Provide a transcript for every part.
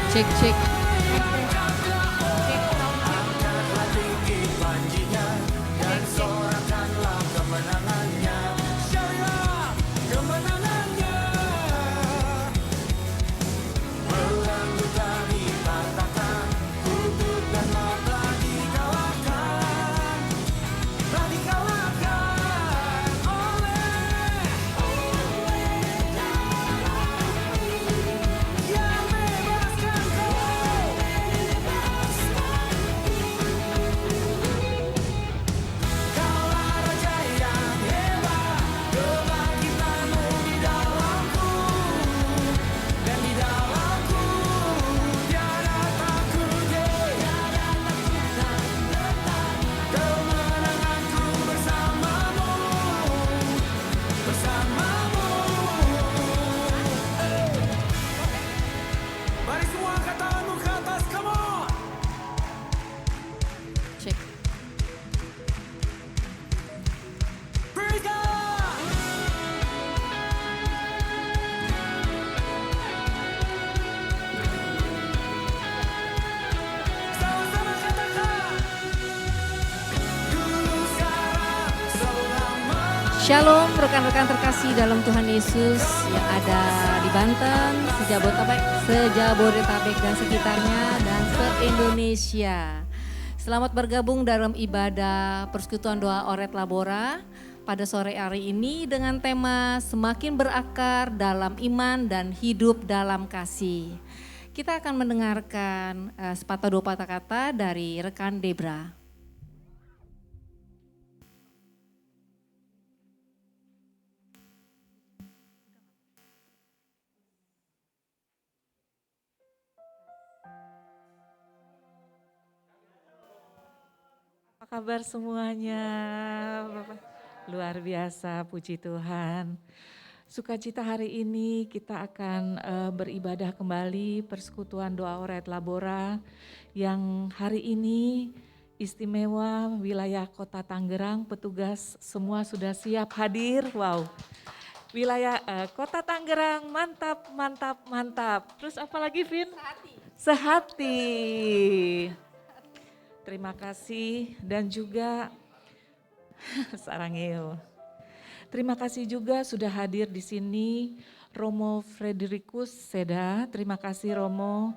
Cek cek. Cek. Shalom rekan-rekan terkasih dalam Tuhan Yesus yang ada di Banten, Sejabodetabek dan sekitarnya dan se-Indonesia. Selamat bergabung dalam ibadah persekutuan doa Oret Labora pada sore hari ini dengan tema semakin berakar dalam iman dan hidup dalam kasih. Kita akan mendengarkan sepatah dua patah kata dari rekan Debra. Apa kabar semuanya? Luar biasa, puji Tuhan. Sukacita hari ini kita akan beribadah kembali persekutuan doa Oret Labora yang hari ini istimewa wilayah Kota Tangerang, petugas semua sudah siap hadir. Wow. Wilayah Kota Tangerang, mantap, mantap, mantap. Terus apa lagi, Vin? Sehati. Terima kasih dan juga Sarangeo. Terima kasih juga sudah hadir di sini Romo Fredericus Seda. Terima kasih Romo.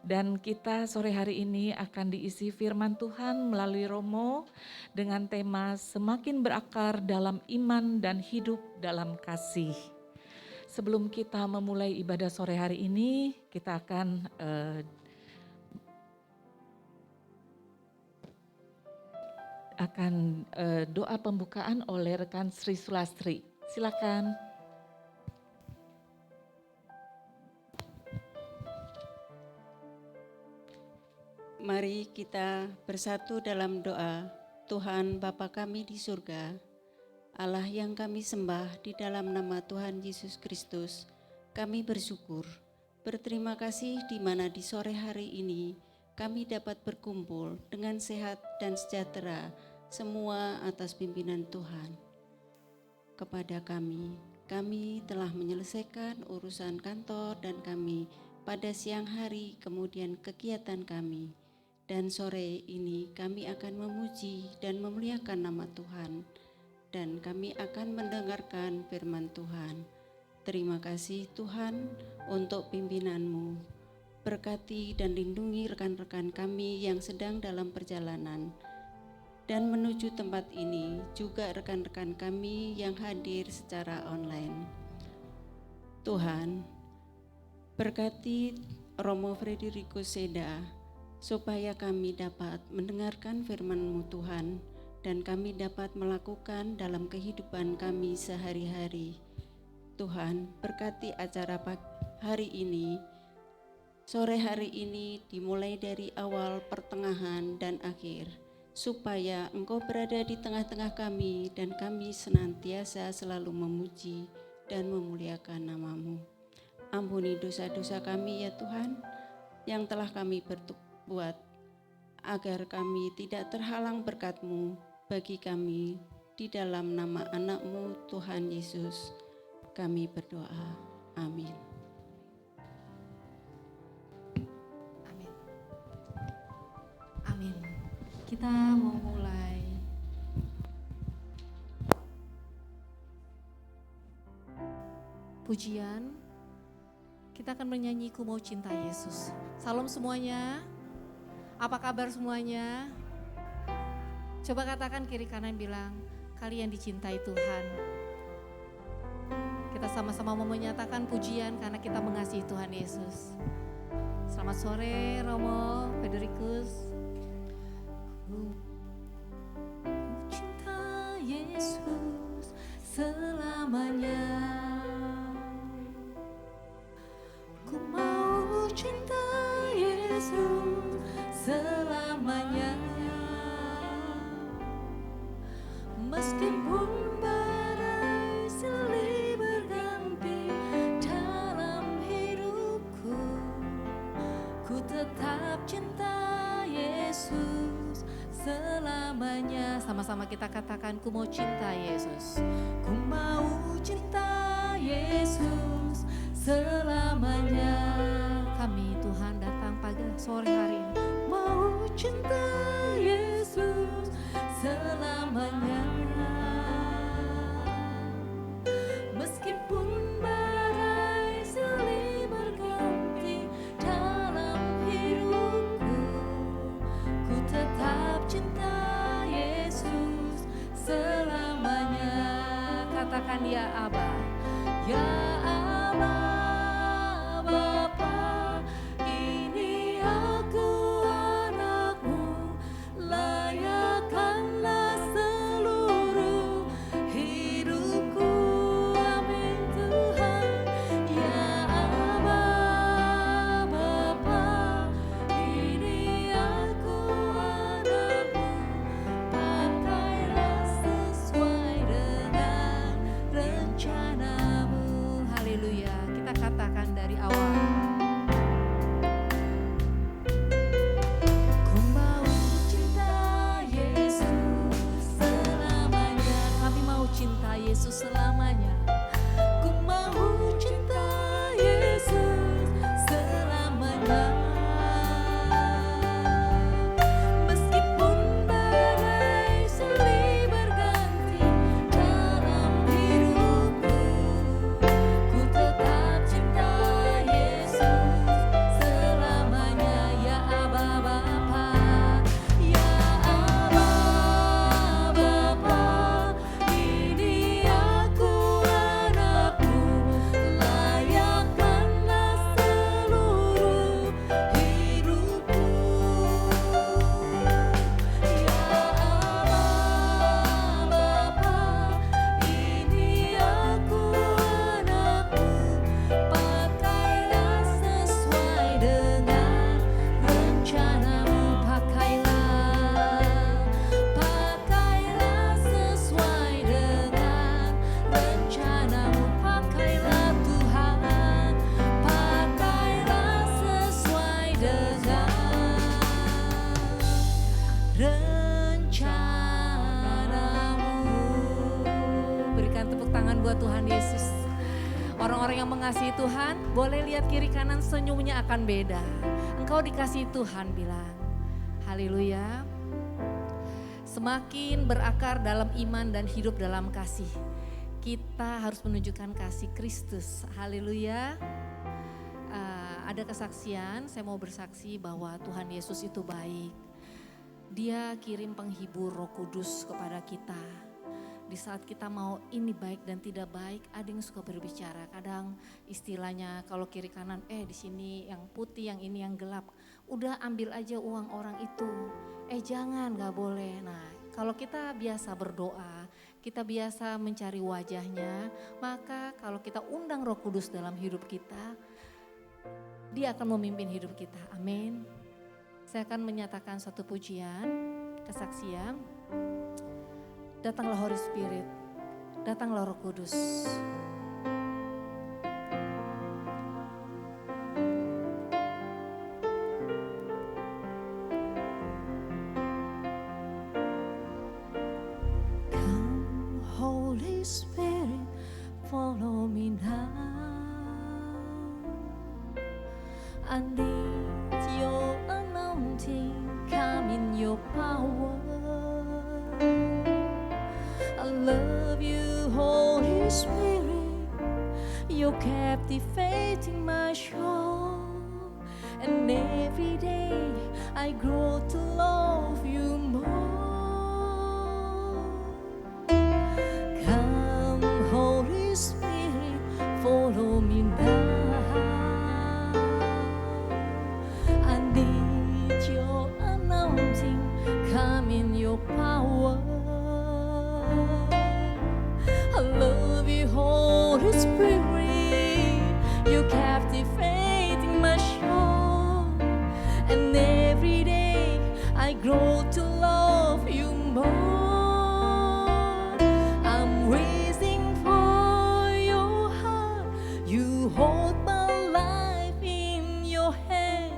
Dan kita sore hari ini akan diisi firman Tuhan melalui Romo dengan tema semakin berakar dalam iman dan hidup dalam kasih. Sebelum kita memulai ibadah sore hari ini, kita akan doa pembukaan oleh rekan Sri Sulastri. Silakan. Mari kita bersatu dalam doa. Tuhan Bapa kami di surga, Allah yang kami sembah di dalam nama Tuhan Yesus Kristus, kami bersyukur, berterima kasih di mana di sore hari ini kami dapat berkumpul dengan sehat dan sejahtera semua atas pimpinan Tuhan. Kepada kami telah menyelesaikan urusan kantor dan kami pada siang hari kemudian kegiatan kami. Dan sore ini kami akan memuji dan memuliakan nama Tuhan dan kami akan mendengarkan firman Tuhan. Terima kasih Tuhan untuk pimpinan-Mu. Berkati dan lindungi rekan-rekan kami yang sedang dalam perjalanan dan menuju tempat ini, juga rekan-rekan kami yang hadir secara online. Tuhan, berkati Romo Fredericus Seda, supaya kami dapat mendengarkan firman-Mu Tuhan, dan kami dapat melakukan dalam kehidupan kami sehari-hari. Tuhan, berkati acara hari ini, sore hari ini dimulai dari awal, pertengahan, dan akhir, supaya Engkau berada di tengah-tengah kami dan kami senantiasa selalu memuji dan memuliakan nama-Mu. Ampuni dosa-dosa kami ya Tuhan yang telah kami berbuat, agar kami tidak terhalang berkat-Mu bagi kami. Di dalam nama anak-Mu Tuhan Yesus kami berdoa, amin. Kita mau mulai. Pujian, kita akan menyanyi Ku Mau Cinta Yesus. Salam semuanya, apa kabar semuanya? Coba katakan kiri kanan, bilang, kalian dicintai Tuhan. Kita sama-sama mau menyatakan pujian karena kita mengasihi Tuhan Yesus. Selamat sore Romo, Frederikus. Ku cinta Yesus selamanya. Ku mau cinta Yesus selamanya. Meskipun badai silih berganti dalam hidupku, ku tetap cinta Yesus selamanya. Sama-sama kita katakan, ku mau cinta Yesus. Ku mau cinta Yesus selamanya. Kami Tuhan datang pagi sore hari ini mau cinta Yesus selamanya. Meskipun badai silih berganti dalam hidupku, ku tetap cinta Yesus selamanya. Katakan ya Aba, ya Aba, Bapa, ini aku anakmu, layakkanlah seluruh hidupku. Amin Tuhan. Ya Aba, Bapa, ini aku anakmu, pakailah sesuai dengan rencanamu. Haleluya, kita katakan dari awal. Ku mau cinta Yesus selamanya. Kami mau cinta Yesus selamanya. Ku mau cinta Yesus selamanya. Meskipun badai silih berganti dalam hidupku, ku tetap cinta Yesus selamanya. Ya Aba Bapa, ya Aba Bapa, ini aku anakmu, layakkanlah seluruh hidupku. Ya Aba Bapa, ini aku anakmu, pakailah sesuai dengan rencanamu. Pakailah sesuai dengan rencanamu. Pakailah Tuhan, pakailah sesuai dengan rencanamu. Berikan tepuk tangan buat Tuhan Yesus. Orang-orang yang mengasihi Tuhan, boleh lihat kiri kanan, senyumnya akan beda. Engkau dikasihi Tuhan, bilang. Haleluya. Semakin berakar dalam iman dan hidup dalam kasih, kita harus menunjukkan kasih Kristus. Haleluya. Ada kesaksian, saya mau bersaksi bahwa Tuhan Yesus itu baik. Dia kirim penghibur Roh Kudus kepada kita. Di saat kita mau ini baik dan tidak baik, ada yang suka berbicara. Kadang istilahnya kalau kiri kanan, di sini yang putih, yang ini yang gelap. Udah ambil aja uang orang itu. Jangan, gak boleh. Nah, kalau kita biasa berdoa, kita biasa mencari wajahnya, maka kalau kita undang Roh Kudus dalam hidup kita, Dia akan memimpin hidup kita. Amin. Saya akan menyatakan satu pujian, kesaksian. Datanglah Holy Spirit, datanglah Roh Kudus. Come Holy Spirit, follow me now. I need your anointing, come in your power. I grow to love you more. Come, Holy Spirit, follow me now. I need your anointing, come in your power. I love you, Holy Spirit, you captivating my soul. And every day I grow to love you more. I'm waiting for your heart. You hold my life in your hand,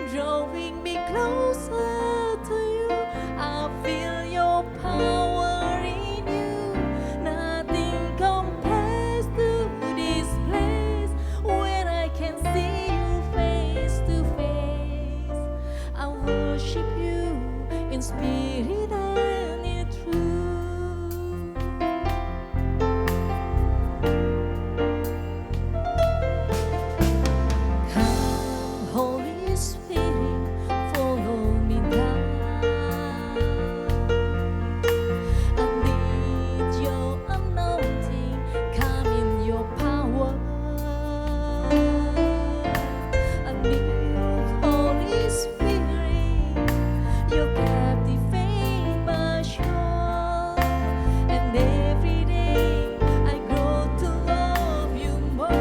drawing me closer to you. I feel your power in you. Nothing compares to this place when I can see you face to face. I worship you in spirit and in truth. Come, Holy Spirit, follow me now. I need your anointing, come in your power. I need Holy Spirit, you captivate my soul. And every day I grow to love you more.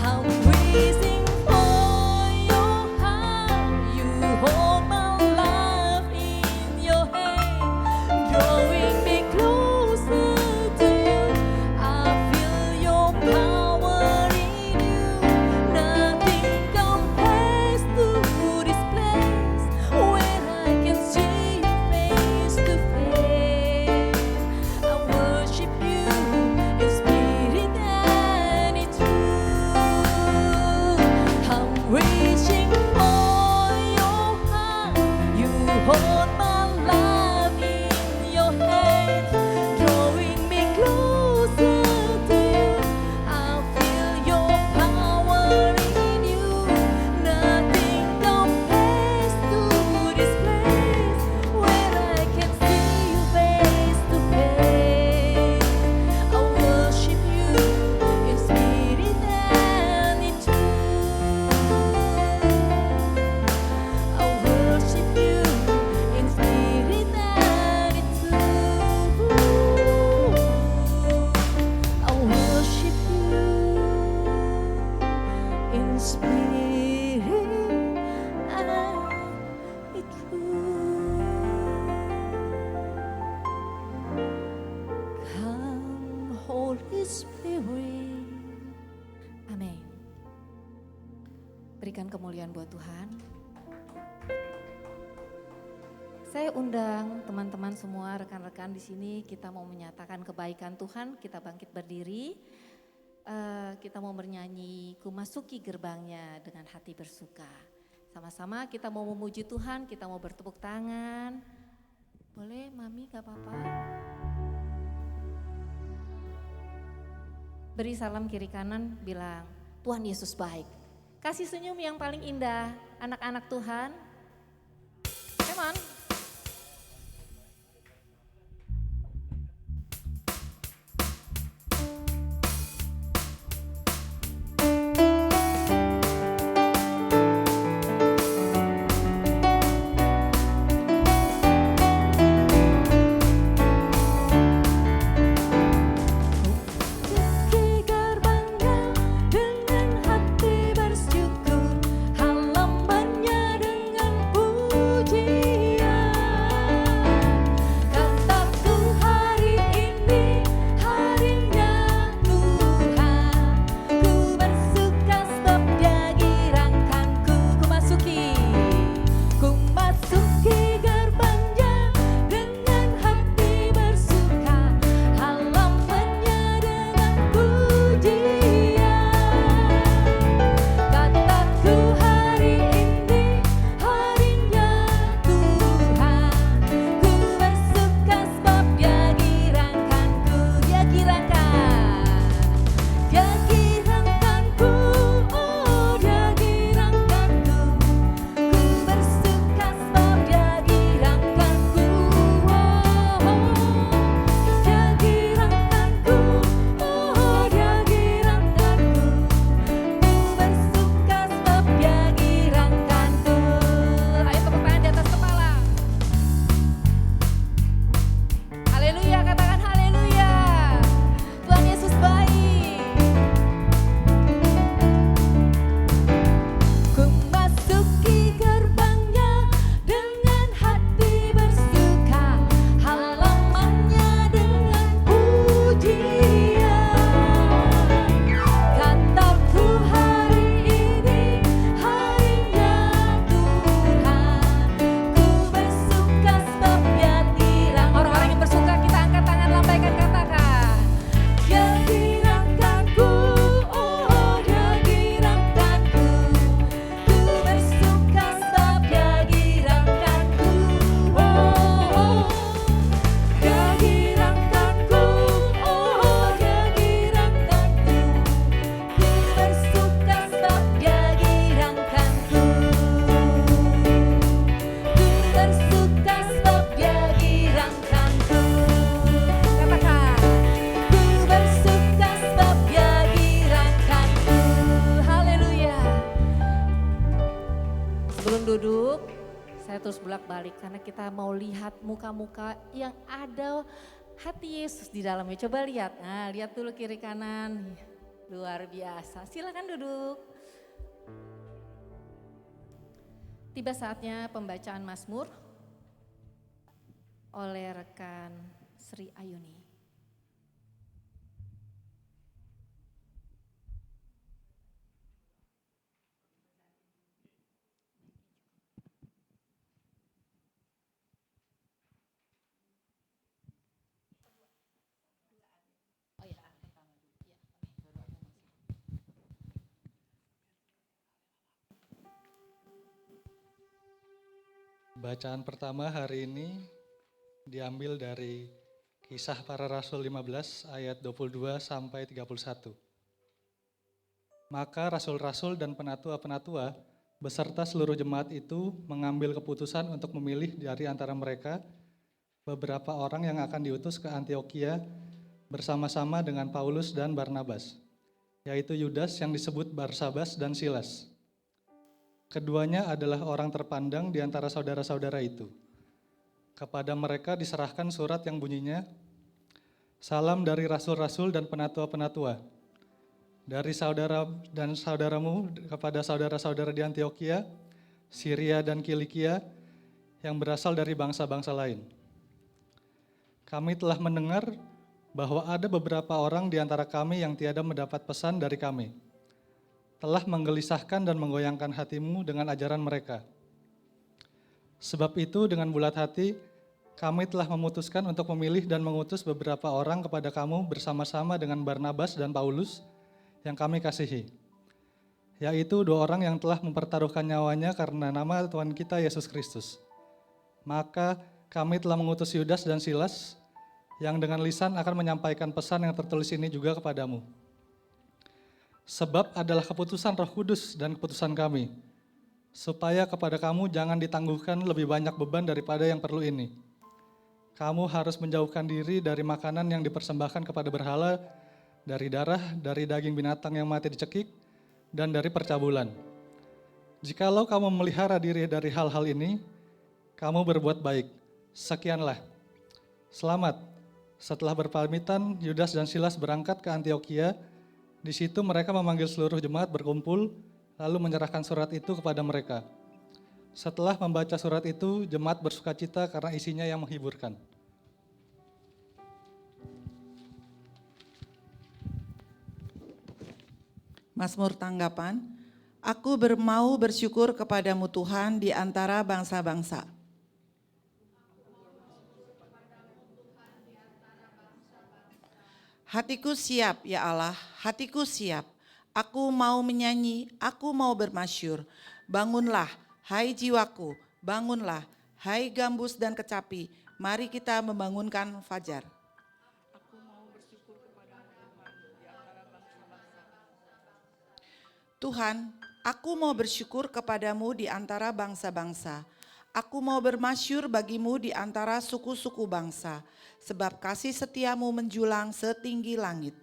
I'm waiting for your heart. You hold my life in your hand, drawing me closer to you. I feel your power in you. Nothing compares to this place when I can see you face to face. I worship you in spirit and in truth. I'm reaching for your heart. You hold my life in your hand, drawing me closer to you. I feel your power in you. Nothing compares to this place when I can see you face to face. I worship you in spirit and in truth. I worship you in spirit and in truth. I worship you in spirit and in truth. Come, Holy Spirit. Amin. Berikan kemuliaan buat Tuhan. Saya undang teman-teman semua, rekan-rekan di sini, kita mau menyatakan kebaikan Tuhan, kita bangkit berdiri. Kita mau bernyanyi, ku masuki gerbangnya dengan hati bersuka. Sama-sama kita mau memuji Tuhan, kita mau bertepuk tangan. Boleh Mami, gak apa-apa. Beri salam kiri kanan, bilang Tuhan Yesus baik. Kasih senyum yang paling indah, anak-anak Tuhan. Come on. Dengan hati bersyukur, halamannya dengan pujian. Sebelum duduk, saya terus bolak-balik karena kita mau lihat muka-muka yang ada hati Yesus di dalamnya. Coba lihat, nah lihat dulu kiri kanan, luar biasa. Silakan duduk. Tiba saatnya pembacaan Mazmur oleh rekan Sri Ayuni. Bacaan pertama hari ini diambil dari Kisah Para Rasul 15 ayat 22 sampai 31. Maka rasul-rasul dan penatua-penatua beserta seluruh jemaat itu mengambil keputusan untuk memilih dari antara mereka beberapa orang yang akan diutus ke Antiokhia bersama-sama dengan Paulus dan Barnabas, yaitu Yudas yang disebut Barsabas dan Silas. Keduanya adalah orang terpandang di antara saudara-saudara itu. Kepada mereka diserahkan surat yang bunyinya, "Salam dari rasul-rasul dan penatua-penatua. Dari saudara dan saudaramu kepada saudara-saudara di Antiokhia, Syria dan Kilikia yang berasal dari bangsa-bangsa lain. Kami telah mendengar bahwa ada beberapa orang di antara kami yang tiada mendapat pesan dari kami. Telah menggelisahkan dan menggoyangkan hatimu dengan ajaran mereka. Sebab itu dengan bulat hati, kami telah memutuskan untuk memilih dan mengutus beberapa orang kepada kamu bersama-sama dengan Barnabas dan Paulus yang kami kasihi, yaitu 2 orang yang telah mempertaruhkan nyawanya karena nama Tuhan kita Yesus Kristus. Maka kami telah mengutus Yudas dan Silas yang dengan lisan akan menyampaikan pesan yang tertulis ini juga kepadamu. Sebab adalah keputusan Roh Kudus dan keputusan kami, supaya kepada kamu jangan ditangguhkan lebih banyak beban daripada yang perlu ini. Kamu harus menjauhkan diri dari makanan yang dipersembahkan kepada berhala, dari darah, dari daging binatang yang mati dicekik, dan dari percabulan. Jikalau kamu memelihara diri dari hal-hal ini, kamu berbuat baik. Sekianlah. Selamat." Setelah berpamitan, Yudas dan Silas berangkat ke Antiokhia. Di situ mereka memanggil seluruh jemaat berkumpul, lalu menyerahkan surat itu kepada mereka. Setelah membaca surat itu, jemaat bersukacita karena isinya yang menghiburkan. Mazmur tanggapan, aku mau bersyukur kepadamu Tuhan di antara bangsa-bangsa. Hatiku siap ya Allah, hatiku siap. Aku mau menyanyi, aku mau bermasyur. Bangunlah, hai jiwaku, bangunlah, hai gambus dan kecapi. Mari kita membangunkan fajar. Tuhan, aku mau bersyukur kepadamu di antara bangsa-bangsa. Aku mau bermasyur bagimu di antara suku-suku bangsa, sebab kasih setiamu menjulang setinggi langit,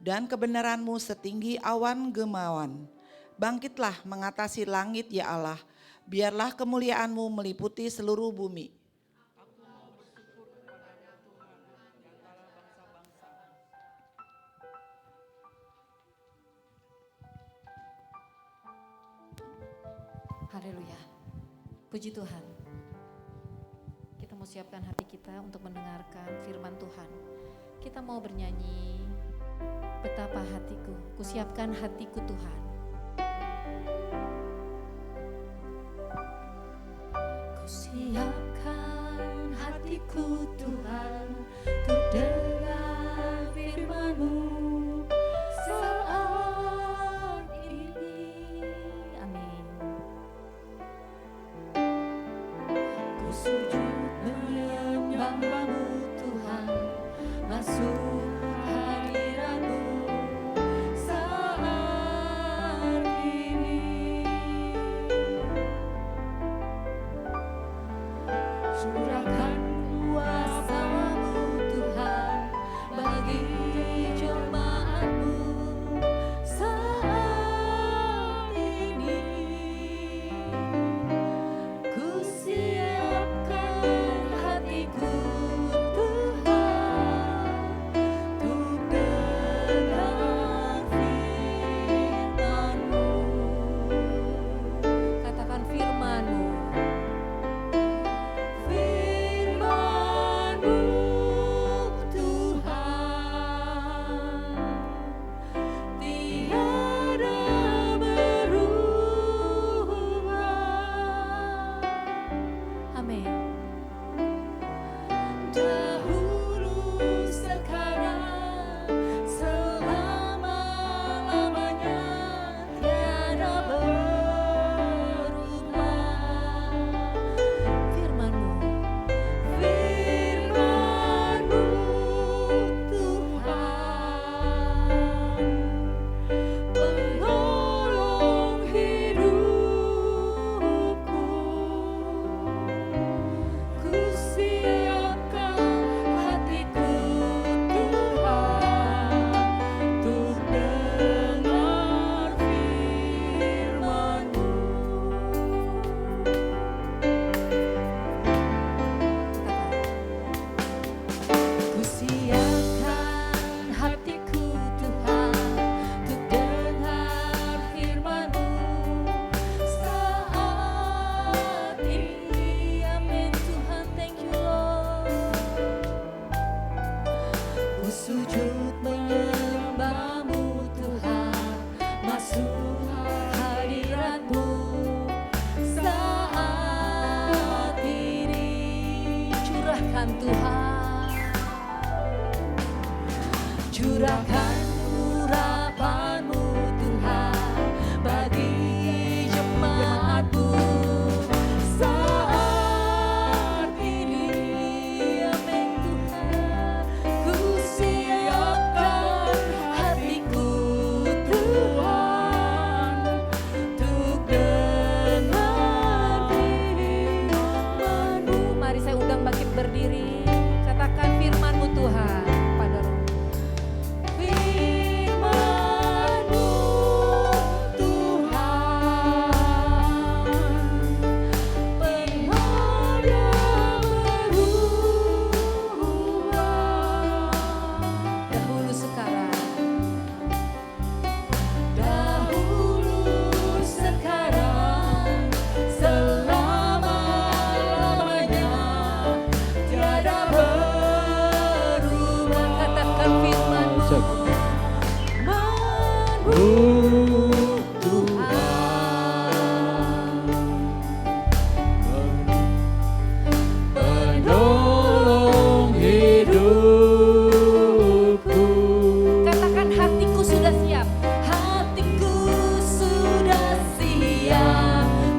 dan kebenaranmu setinggi awan gemawan. Bangkitlah mengatasi langit ya Allah, biarlah kemuliaanmu meliputi seluruh bumi. Haleluya. Puji Tuhan. Kita mau siapkan hati kita untuk mendengarkan firman Tuhan. Kita mau bernyanyi, betapa hatiku, kusiapkan hatiku Tuhan. Kusiapkan hatiku Tuhan, untuk dengar firman-Mu saat ini. Amin. Ku sujud menyembah-Mu Tuhan, masuk hadirat-Mu saat ini. Curahkan kuasa-Mu Tuhan bagi jemaat-Mu saat ini.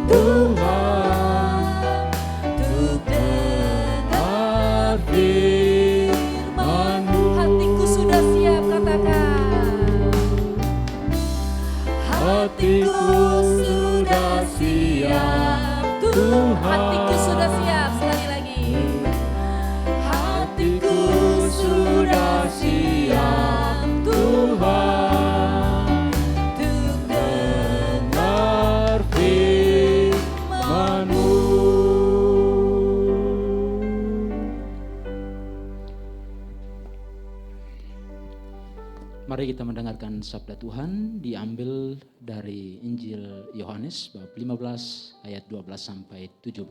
Tuhan, untuk dengar firman-Mu. Hatiku sudah siap, katakan. Hatiku sudah siap, Tuhan. Hatiku sudah siap, sekali lagi. Hatiku sudah siap, Tuhan, untuk dengar firman-Mu. Mari kita mendengarkan sabda Tuhan diambil dari Injil Yohanes bab 15 ayat 12 sampai 17.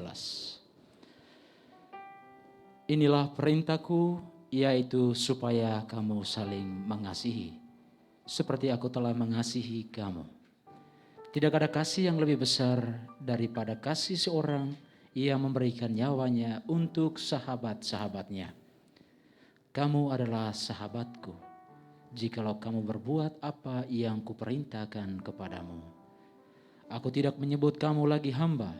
Inilah perintahku, yaitu supaya kamu saling mengasihi, seperti aku telah mengasihi kamu. Tidak ada kasih yang lebih besar daripada kasih seorang yang memberikan nyawanya untuk sahabat-sahabatnya. Kamu adalah sahabatku, jikalau kamu berbuat apa yang kuperintahkan kepadamu. Aku tidak menyebut kamu lagi hamba,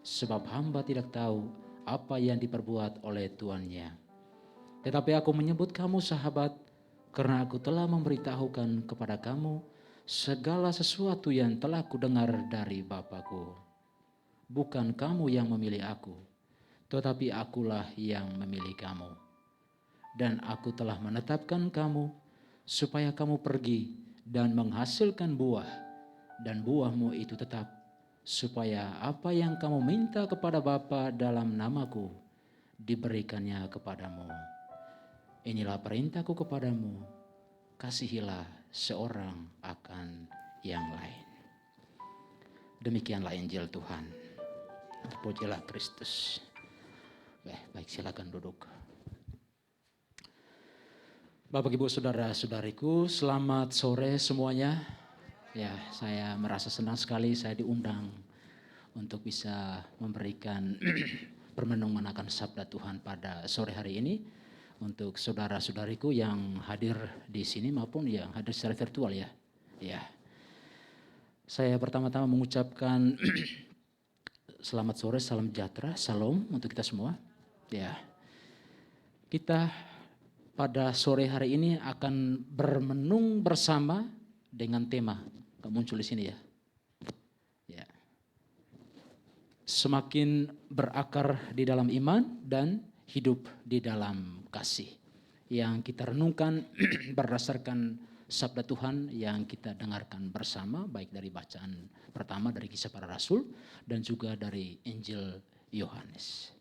sebab hamba tidak tahu apa yang diperbuat oleh tuannya. Tetapi aku menyebut kamu sahabat, karena aku telah memberitahukan kepada kamu segala sesuatu yang telah kudengar dari Bapa-Ku. Bukan kamu yang memilih aku, tetapi akulah yang memilih kamu. Dan aku telah menetapkan kamu supaya kamu pergi dan menghasilkan buah, dan buahmu itu tetap, supaya apa yang kamu minta kepada Bapa dalam namaku diberikannya kepadamu. Inilah perintahku kepadamu, kasihilah seorang akan yang lain. Demikianlah Injil Tuhan. Terpujilah Kristus. Baik, silakan duduk. Bapak, Ibu, Saudara-saudariku, selamat sore semuanya. Ya, saya merasa senang sekali saya diundang untuk bisa memberikan permenungan akan sabda Tuhan pada sore hari ini untuk saudara-saudariku yang hadir di sini maupun yang hadir secara virtual ya. Ya. Saya pertama-tama mengucapkan selamat sore, salam sejahtera, salam untuk kita semua. Ya. Kita pada sore hari ini akan bermenung bersama dengan tema, muncul di sini ya. Ya. Semakin berakar di dalam iman dan hidup di dalam kasih. Yang kita renungkan berdasarkan sabda Tuhan yang kita dengarkan bersama, baik dari bacaan pertama dari Kisah Para Rasul dan juga dari Injil Yohanes.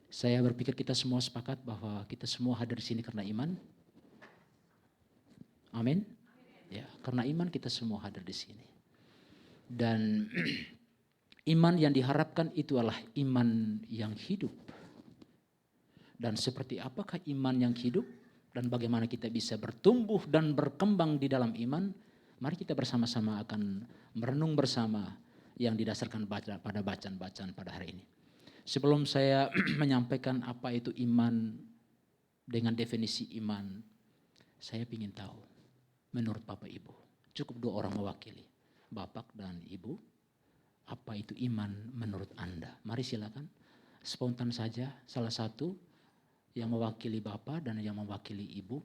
Saya berpikir kita semua sepakat bahwa kita semua hadir di sini karena iman. Amin. Ya, karena iman kita semua hadir di sini. Dan iman yang diharapkan itu adalah iman yang hidup. Dan seperti apakah iman yang hidup dan bagaimana kita bisa bertumbuh dan berkembang di dalam iman, mari kita bersama-sama akan merenung bersama yang didasarkan pada bacaan-bacaan pada hari ini. Sebelum saya menyampaikan apa itu iman dengan definisi iman, saya ingin tahu menurut Bapak Ibu, cukup dua orang mewakili, Bapak dan Ibu, apa itu iman menurut Anda? Mari silakan, spontan saja salah satu yang mewakili Bapak dan yang mewakili Ibu,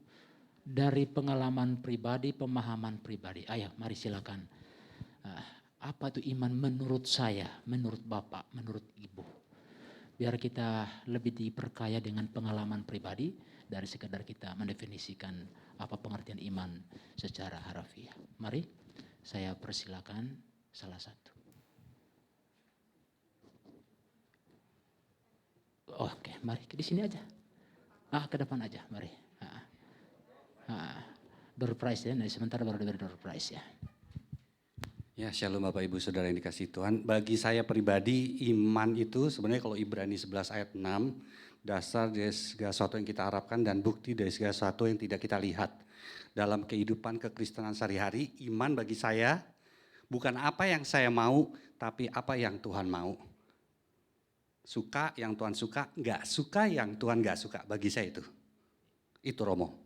dari pengalaman pribadi, pemahaman pribadi. Ayo mari silakan, apa itu iman menurut saya, menurut Bapak, menurut Ibu? Biar kita lebih diperkaya dengan pengalaman pribadi dari sekadar kita mendefinisikan apa pengertian iman secara harafiah. Mari saya persilakan salah satu. Oke, mari di sini aja. Ke depan aja, mari. Door prize ya, sebentar baru dari door prize ya. Ya, shalom Bapak Ibu Saudara yang dikasihi Tuhan. Bagi saya pribadi, iman itu sebenarnya kalau Ibrani 11 ayat 6, dasar dari segala sesuatu yang kita harapkan dan bukti dari segala sesuatu yang tidak kita lihat. Dalam kehidupan kekristenan sehari-hari, iman bagi saya bukan apa yang saya mau, tapi apa yang Tuhan mau. Suka yang Tuhan suka, nggak suka yang Tuhan nggak suka. Bagi saya itu. Itu Romo.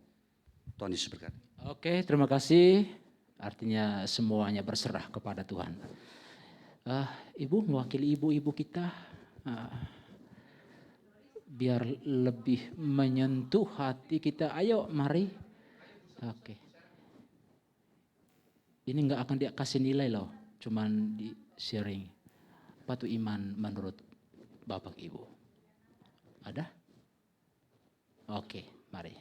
Tuhan Yesus berkati. Oke, terima kasih. Artinya semuanya berserah kepada Tuhan. Ibu mewakili ibu-ibu kita, biar lebih menyentuh hati kita. Ayo mari. Oke. Ini nggak akan dikasih nilai loh, cuman di sharing. Apa tuh iman menurut Bapak Ibu? Ada? Oke, mari.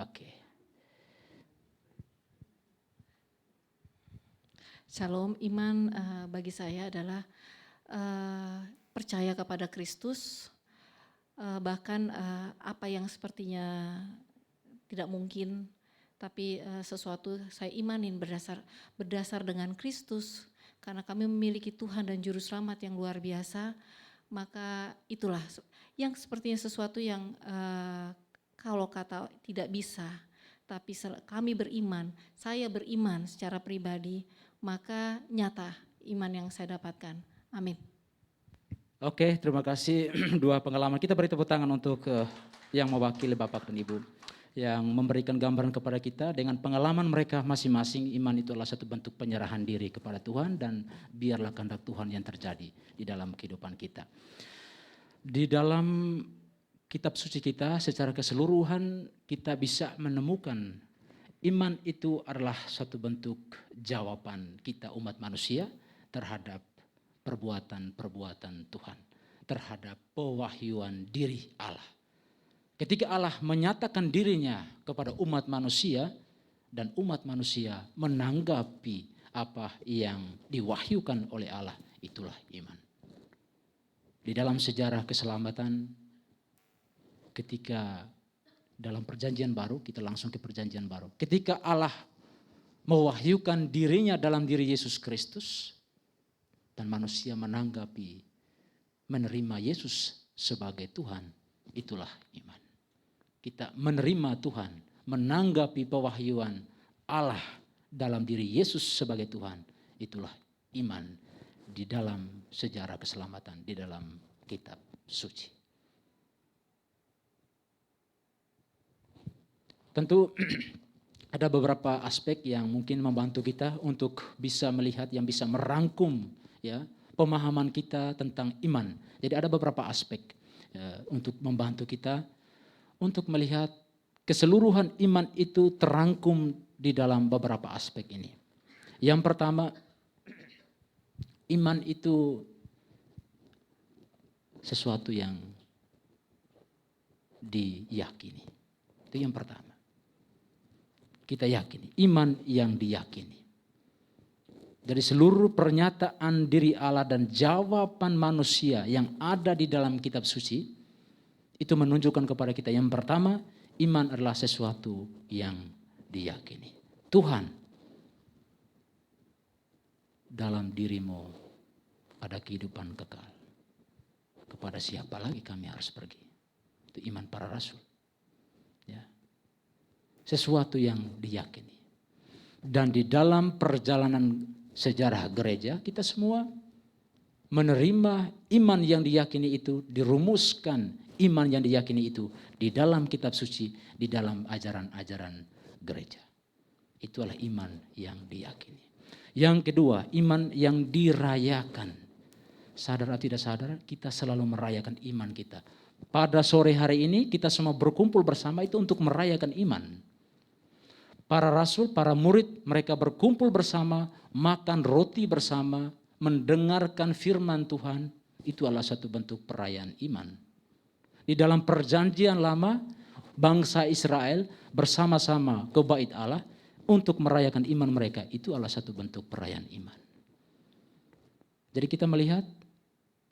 Oke. Shalom, iman bagi saya adalah percaya kepada Kristus, bahkan apa yang sepertinya tidak mungkin, tapi sesuatu saya imanin berdasar dengan Kristus, karena kami memiliki Tuhan dan Juru Selamat yang luar biasa, maka itulah yang sepertinya sesuatu yang kalau kata tidak bisa, tapi kami beriman, saya beriman secara pribadi, maka nyata iman yang saya dapatkan. Amin. Oke, terima kasih dua pengalaman. Kita beri tepuk tangan untuk yang mewakili Bapak dan Ibu, yang memberikan gambaran kepada kita dengan pengalaman mereka masing-masing. Iman itu adalah satu bentuk penyerahan diri kepada Tuhan, dan biarlah kehendak Tuhan yang terjadi di dalam kehidupan kita. Di dalam kitab suci kita secara keseluruhan kita bisa menemukan iman itu adalah satu bentuk jawaban kita umat manusia terhadap perbuatan-perbuatan Tuhan, terhadap pewahyuan diri Allah. Ketika Allah menyatakan dirinya kepada umat manusia dan umat manusia menanggapi apa yang diwahyukan oleh Allah, itulah iman. Di dalam sejarah keselamatan, ketika dalam perjanjian baru, kita langsung ke perjanjian baru. Ketika Allah mewahyukan dirinya dalam diri Yesus Kristus, dan manusia menanggapi, menerima Yesus sebagai Tuhan, itulah iman. Kita menerima Tuhan, menanggapi pewahyuan Allah dalam diri Yesus sebagai Tuhan, itulah iman di dalam sejarah keselamatan, di dalam kitab suci. Tentu ada beberapa aspek yang mungkin membantu kita untuk bisa melihat, yang bisa merangkum ya pemahaman kita tentang iman. Jadi ada beberapa aspek untuk membantu kita untuk melihat keseluruhan iman itu terangkum di dalam beberapa aspek ini. Yang pertama, iman itu sesuatu yang diyakini. Itu yang pertama. Kita yakini, iman yang diyakini. Dari seluruh pernyataan diri Allah dan jawaban manusia yang ada di dalam kitab suci, itu menunjukkan kepada kita yang pertama, iman adalah sesuatu yang diyakini. Tuhan, dalam dirimu ada kehidupan kekal. Kepada siapa lagi kami harus pergi? Itu iman para rasul. Ya. Sesuatu yang diyakini. Dan di dalam perjalanan sejarah gereja, kita semua menerima iman yang diyakini itu, dirumuskan iman yang diyakini itu di dalam kitab suci, di dalam ajaran-ajaran gereja. Itulah iman yang diyakini. Yang kedua, iman yang dirayakan. Sadar atau tidak sadar, kita selalu merayakan iman kita. Pada sore hari ini kita semua berkumpul bersama itu untuk merayakan iman. Para rasul, para murid, mereka berkumpul bersama, makan roti bersama, mendengarkan firman Tuhan. Itu adalah satu bentuk perayaan iman. Di dalam perjanjian lama, bangsa Israel bersama-sama ke bait Allah untuk merayakan iman mereka. Itu adalah satu bentuk perayaan iman. Jadi kita melihat,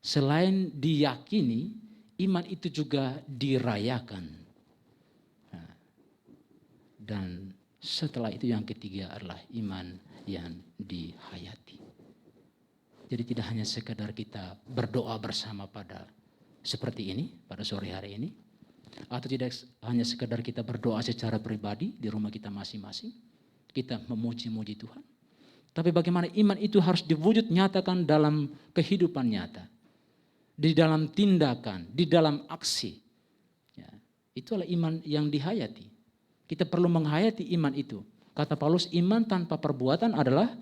selain diyakini, iman itu juga dirayakan. Nah, dan setelah itu yang ketiga adalah iman yang dihayati. Jadi tidak hanya sekadar kita berdoa bersama pada seperti ini, pada sore hari ini. Atau tidak hanya sekadar kita berdoa secara pribadi di rumah kita masing-masing. Kita memuji-muji Tuhan. Tapi bagaimana iman itu harus diwujud nyatakan dalam kehidupan nyata. Di dalam tindakan, di dalam aksi. Ya, itulah iman yang dihayati. Kita perlu menghayati iman itu. Kata Paulus, iman tanpa perbuatan adalah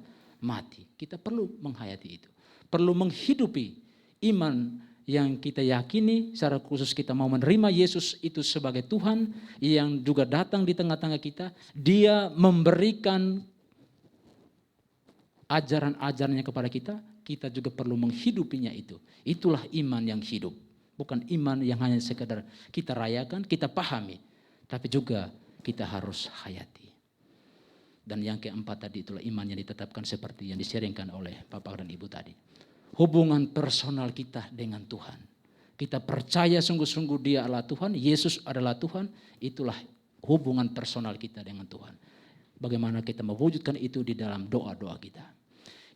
mati. Kita perlu menghayati itu. Perlu menghidupi iman yang kita yakini, secara khusus kita mau menerima Yesus itu sebagai Tuhan yang juga datang di tengah-tengah kita. Dia memberikan ajaran-ajarannya kepada kita juga perlu menghidupinya itu. Itulah iman yang hidup. Bukan iman yang hanya sekedar kita rayakan, kita pahami. Tapi juga kita harus hayati. Dan yang keempat tadi itulah iman yang ditetapkan seperti yang disharingkan oleh Bapak dan Ibu tadi. Hubungan personal kita dengan Tuhan. Kita percaya sungguh-sungguh Dia adalah Tuhan, Yesus adalah Tuhan, itulah hubungan personal kita dengan Tuhan. Bagaimana kita mewujudkan itu di dalam doa-doa kita.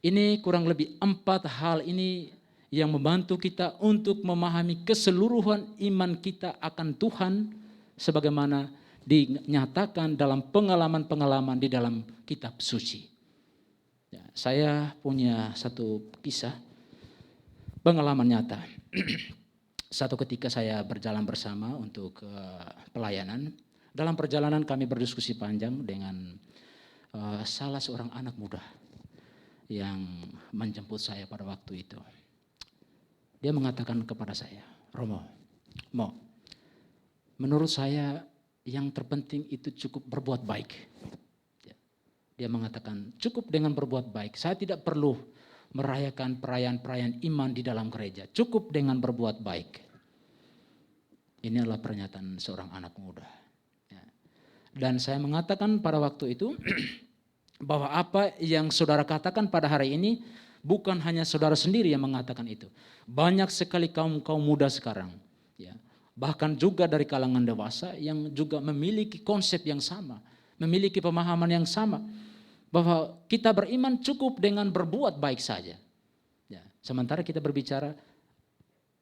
Ini kurang lebih 4 hal ini yang membantu kita untuk memahami keseluruhan iman kita akan Tuhan sebagaimana dinyatakan dalam pengalaman-pengalaman di dalam kitab suci. Ya, saya punya satu kisah pengalaman nyata. Satu ketika saya berjalan bersama untuk pelayanan. Dalam perjalanan kami berdiskusi panjang dengan salah seorang anak muda yang menjemput saya pada waktu itu. Dia mengatakan kepada saya, Romo, menurut saya yang terpenting itu cukup berbuat baik. Dia mengatakan cukup dengan berbuat baik. Saya tidak perlu merayakan perayaan-perayaan iman di dalam gereja. Cukup dengan berbuat baik. Ini adalah pernyataan seorang anak muda. Dan saya mengatakan pada waktu itu bahwa apa yang saudara katakan pada hari ini bukan hanya saudara sendiri yang mengatakan itu. Banyak sekali kaum muda sekarang. Ya, bahkan juga dari kalangan dewasa yang juga memiliki konsep yang sama. Memiliki pemahaman yang sama. Bahwa kita beriman cukup dengan berbuat baik saja. Ya, sementara kita berbicara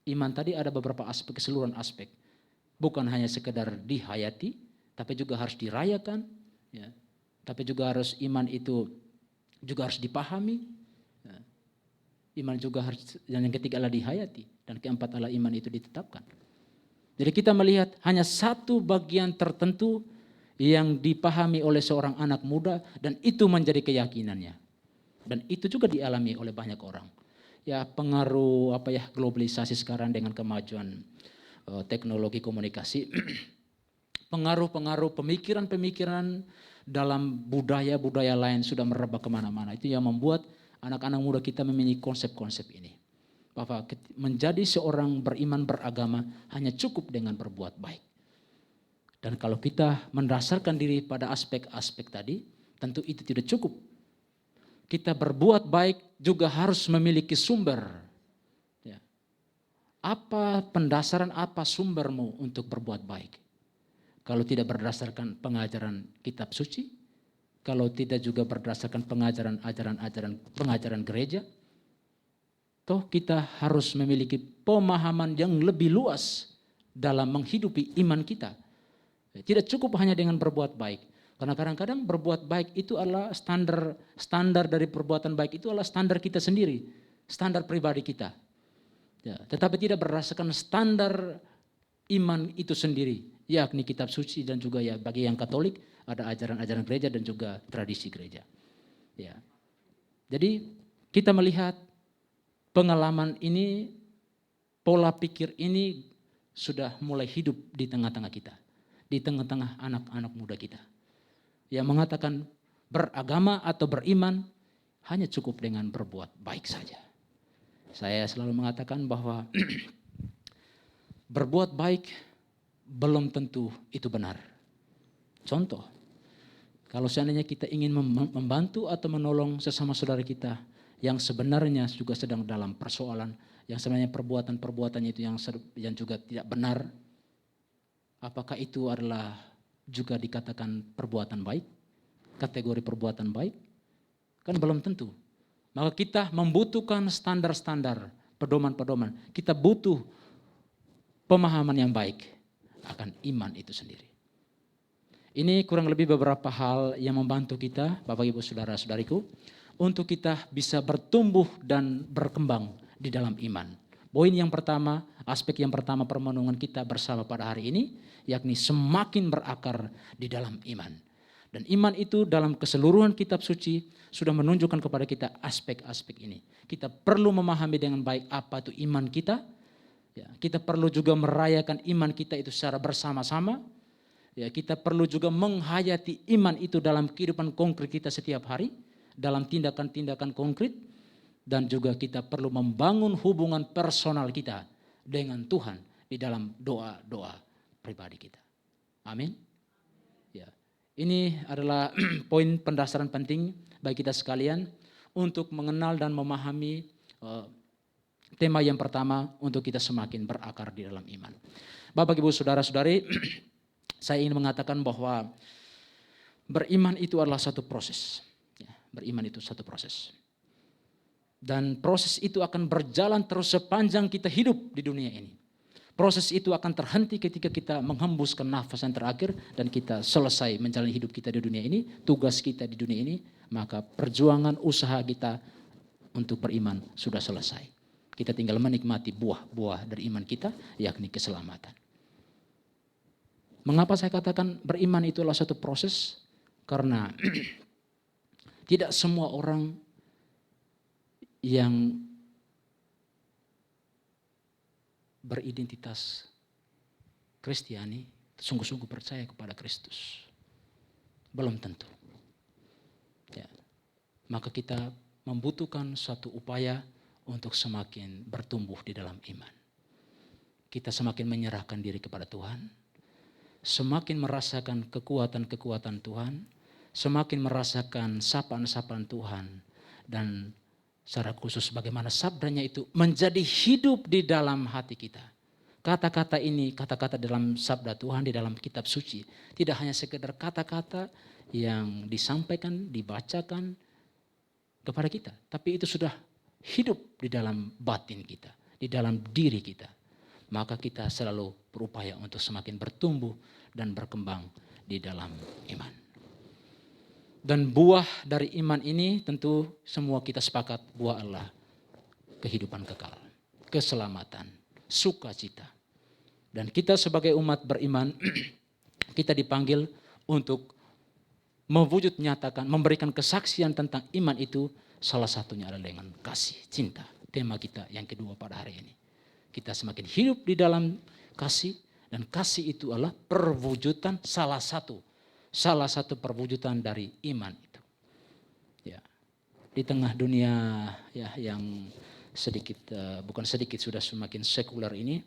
iman tadi ada beberapa aspek, keseluruhan aspek. Bukan hanya sekedar dihayati, tapi juga harus dirayakan. Ya, tapi juga harus iman itu juga harus dipahami. Ya, iman juga harus, dan yang ketiga adalah dihayati. Dan keempat adalah iman itu ditetapkan. Jadi kita melihat hanya satu bagian tertentu yang dipahami oleh seorang anak muda dan itu menjadi keyakinannya. Dan itu juga dialami oleh banyak orang. Ya pengaruh globalisasi sekarang dengan kemajuan teknologi komunikasi. Pengaruh-pengaruh pemikiran-pemikiran dalam budaya-budaya lain sudah merebak kemana-mana. Itu yang membuat anak-anak muda kita memiliki konsep-konsep ini. Bahwa menjadi seorang beriman beragama hanya cukup dengan berbuat baik. Dan kalau kita mendasarkan diri pada aspek-aspek tadi, tentu itu tidak cukup. Kita berbuat baik juga harus memiliki sumber. Ya. Apa pendasaran, apa sumbermu untuk berbuat baik? Kalau tidak berdasarkan pengajaran kitab suci, kalau tidak juga berdasarkan pengajaran gereja, toh kita harus memiliki pemahaman yang lebih luas dalam menghidupi iman kita. Tidak cukup hanya dengan berbuat baik. Karena kadang-kadang berbuat baik itu adalah standar dari perbuatan baik itu adalah standar kita sendiri. Standar pribadi kita. Ya, tetapi tidak berdasarkan standar iman itu sendiri. Yakni kitab suci dan juga ya bagi yang Katolik ada ajaran-ajaran gereja dan juga tradisi gereja. Ya. Jadi kita melihat pengalaman ini, pola pikir ini sudah mulai hidup di tengah-tengah kita. Di tengah-tengah anak-anak muda kita. Yang mengatakan beragama atau beriman hanya cukup dengan berbuat baik saja. Saya selalu mengatakan bahwa berbuat baik belum tentu itu benar. Contoh, kalau seandainya kita ingin membantu atau menolong sesama saudara kita yang sebenarnya juga sedang dalam persoalan, yang sebenarnya perbuatannya itu yang juga tidak benar, apakah itu adalah juga dikatakan perbuatan baik? Kategori perbuatan baik? Kan belum tentu. Maka kita membutuhkan standar-standar, pedoman-pedoman. Kita butuh pemahaman yang baik akan iman itu sendiri. Ini kurang lebih beberapa hal yang membantu kita, Bapak Ibu Saudara-saudariku, untuk kita bisa bertumbuh dan berkembang di dalam iman. Poin yang pertama, aspek yang pertama permenungan kita bersama pada hari ini, yakni semakin berakar di dalam iman. Dan iman itu dalam keseluruhan kitab suci sudah menunjukkan kepada kita aspek-aspek ini. Kita perlu memahami dengan baik apa itu iman kita. Ya, kita perlu juga merayakan iman kita itu secara bersama-sama. Ya, kita perlu juga menghayati iman itu dalam kehidupan konkret kita setiap hari, dalam tindakan-tindakan konkret, dan juga kita perlu membangun hubungan personal kita dengan Tuhan di dalam doa-doa pribadi kita. Amin. Ya, ini adalah poin pendasaran penting bagi kita sekalian untuk mengenal dan memahami tema yang pertama untuk kita semakin berakar di dalam iman. Bapak, Ibu, Saudara-saudari, saya ingin mengatakan bahwa beriman itu adalah satu proses. Ya, beriman itu satu proses. Dan proses itu akan berjalan terus sepanjang kita hidup di dunia ini. Proses itu akan terhenti ketika kita menghembuskan nafas yang terakhir dan kita selesai menjalani hidup kita di dunia ini, tugas kita di dunia ini, maka perjuangan usaha kita untuk beriman sudah selesai. Kita tinggal menikmati buah-buah dari iman kita, yakni keselamatan. Mengapa saya katakan beriman itu adalah satu proses? Karena tidak semua orang yang beridentitas Kristiani sungguh-sungguh percaya kepada Kristus. Belum tentu. Ya. Maka kita membutuhkan suatu upaya untuk semakin bertumbuh di dalam iman. Kita semakin menyerahkan diri kepada Tuhan, semakin merasakan kekuatan-kekuatan Tuhan, semakin merasakan sapaan-sapaan Tuhan, dan secara khusus bagaimana sabdanya itu menjadi hidup di dalam hati kita. Kata-kata ini, kata-kata dalam sabda Tuhan di dalam kitab suci, tidak hanya sekedar kata-kata yang disampaikan, dibacakan kepada kita, tapi itu sudah hidup di dalam batin kita, di dalam diri kita. Maka kita selalu berupaya untuk semakin bertumbuh dan berkembang di dalam iman. Dan buah dari iman ini tentu semua kita sepakat, buah Allah, kehidupan kekal, keselamatan, sukacita. Dan kita sebagai umat beriman, kita dipanggil untuk mewujud nyatakan, memberikan kesaksian tentang iman itu, salah satunya adalah dengan kasih, cinta. Tema kita yang kedua pada hari ini. Kita semakin hidup di dalam kasih, dan kasih itu adalah perwujudan salah satu perwujudan dari iman itu. Ya. Di tengah dunia ya yang sedikit bukan sedikit sudah semakin sekuler ini,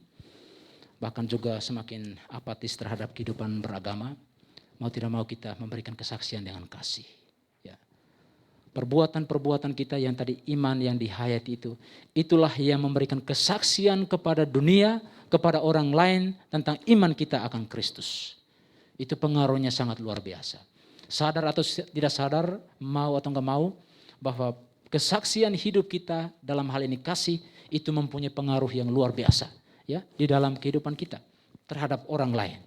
bahkan juga semakin apatis terhadap kehidupan beragama, mau tidak mau kita memberikan kesaksian dengan kasih. Ya. Perbuatan-perbuatan kita yang tadi iman yang dihayati itu, itulah yang memberikan kesaksian kepada dunia, kepada orang lain tentang iman kita akan Kristus. Itu pengaruhnya sangat luar biasa. Sadar atau tidak sadar, mau atau enggak mau, bahwa kesaksian hidup kita dalam hal ini kasih itu mempunyai pengaruh yang luar biasa ya di dalam kehidupan kita terhadap orang lain.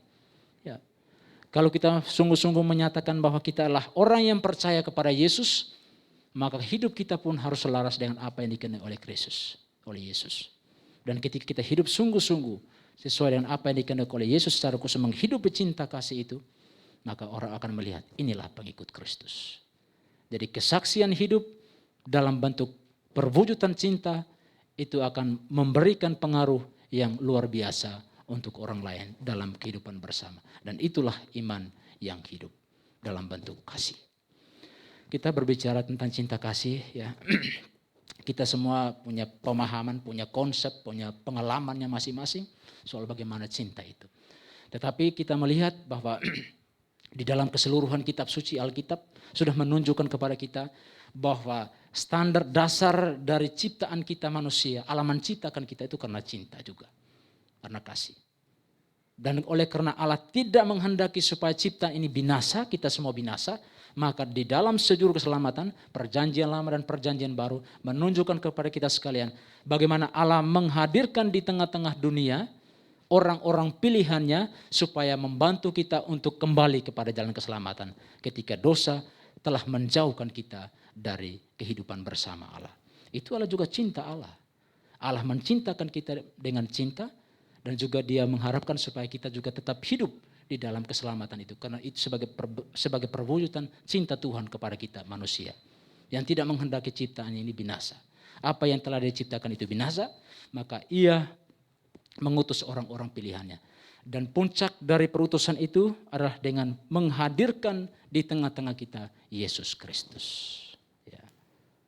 Ya. Kalau kita sungguh-sungguh menyatakan bahwa kita adalah orang yang percaya kepada Yesus, maka hidup kita pun harus selaras dengan apa yang dikehendaki oleh Kristus, oleh Yesus. Dan ketika kita hidup sungguh-sungguh sesuai dengan apa yang dikehendaki oleh Yesus secara khusus menghidupi cinta kasih itu, maka orang akan melihat inilah pengikut Kristus. Jadi kesaksian hidup dalam bentuk perwujudan cinta itu akan memberikan pengaruh yang luar biasa untuk orang lain dalam kehidupan bersama. Dan itulah iman yang hidup dalam bentuk kasih. Kita berbicara tentang cinta kasih ya. Kita semua punya pemahaman, punya konsep, punya pengalamannya masing-masing soal bagaimana cinta itu. Tetapi kita melihat bahwa di dalam keseluruhan kitab suci Alkitab sudah menunjukkan kepada kita bahwa standar dasar dari ciptaan kita manusia, Allah menciptakan kita itu karena cinta juga, karena kasih. Dan oleh karena Allah tidak menghendaki supaya ciptaan ini binasa, kita semua binasa, maka di dalam sejuru keselamatan, perjanjian lama dan perjanjian baru menunjukkan kepada kita sekalian bagaimana Allah menghadirkan di tengah-tengah dunia orang-orang pilihannya supaya membantu kita untuk kembali kepada jalan keselamatan ketika dosa telah menjauhkan kita dari kehidupan bersama Allah. Itu adalah juga cinta Allah. Allah mencintakan kita dengan cinta dan juga Dia mengharapkan supaya kita juga tetap hidup di dalam keselamatan itu. Karena itu sebagai perwujudan cinta Tuhan kepada kita manusia. Yang tidak menghendaki ciptaan ini binasa. Apa yang telah diciptakan itu binasa, maka ia mengutus orang-orang pilihannya. Dan puncak dari perutusan itu adalah dengan menghadirkan di tengah-tengah kita Yesus Kristus. Ya.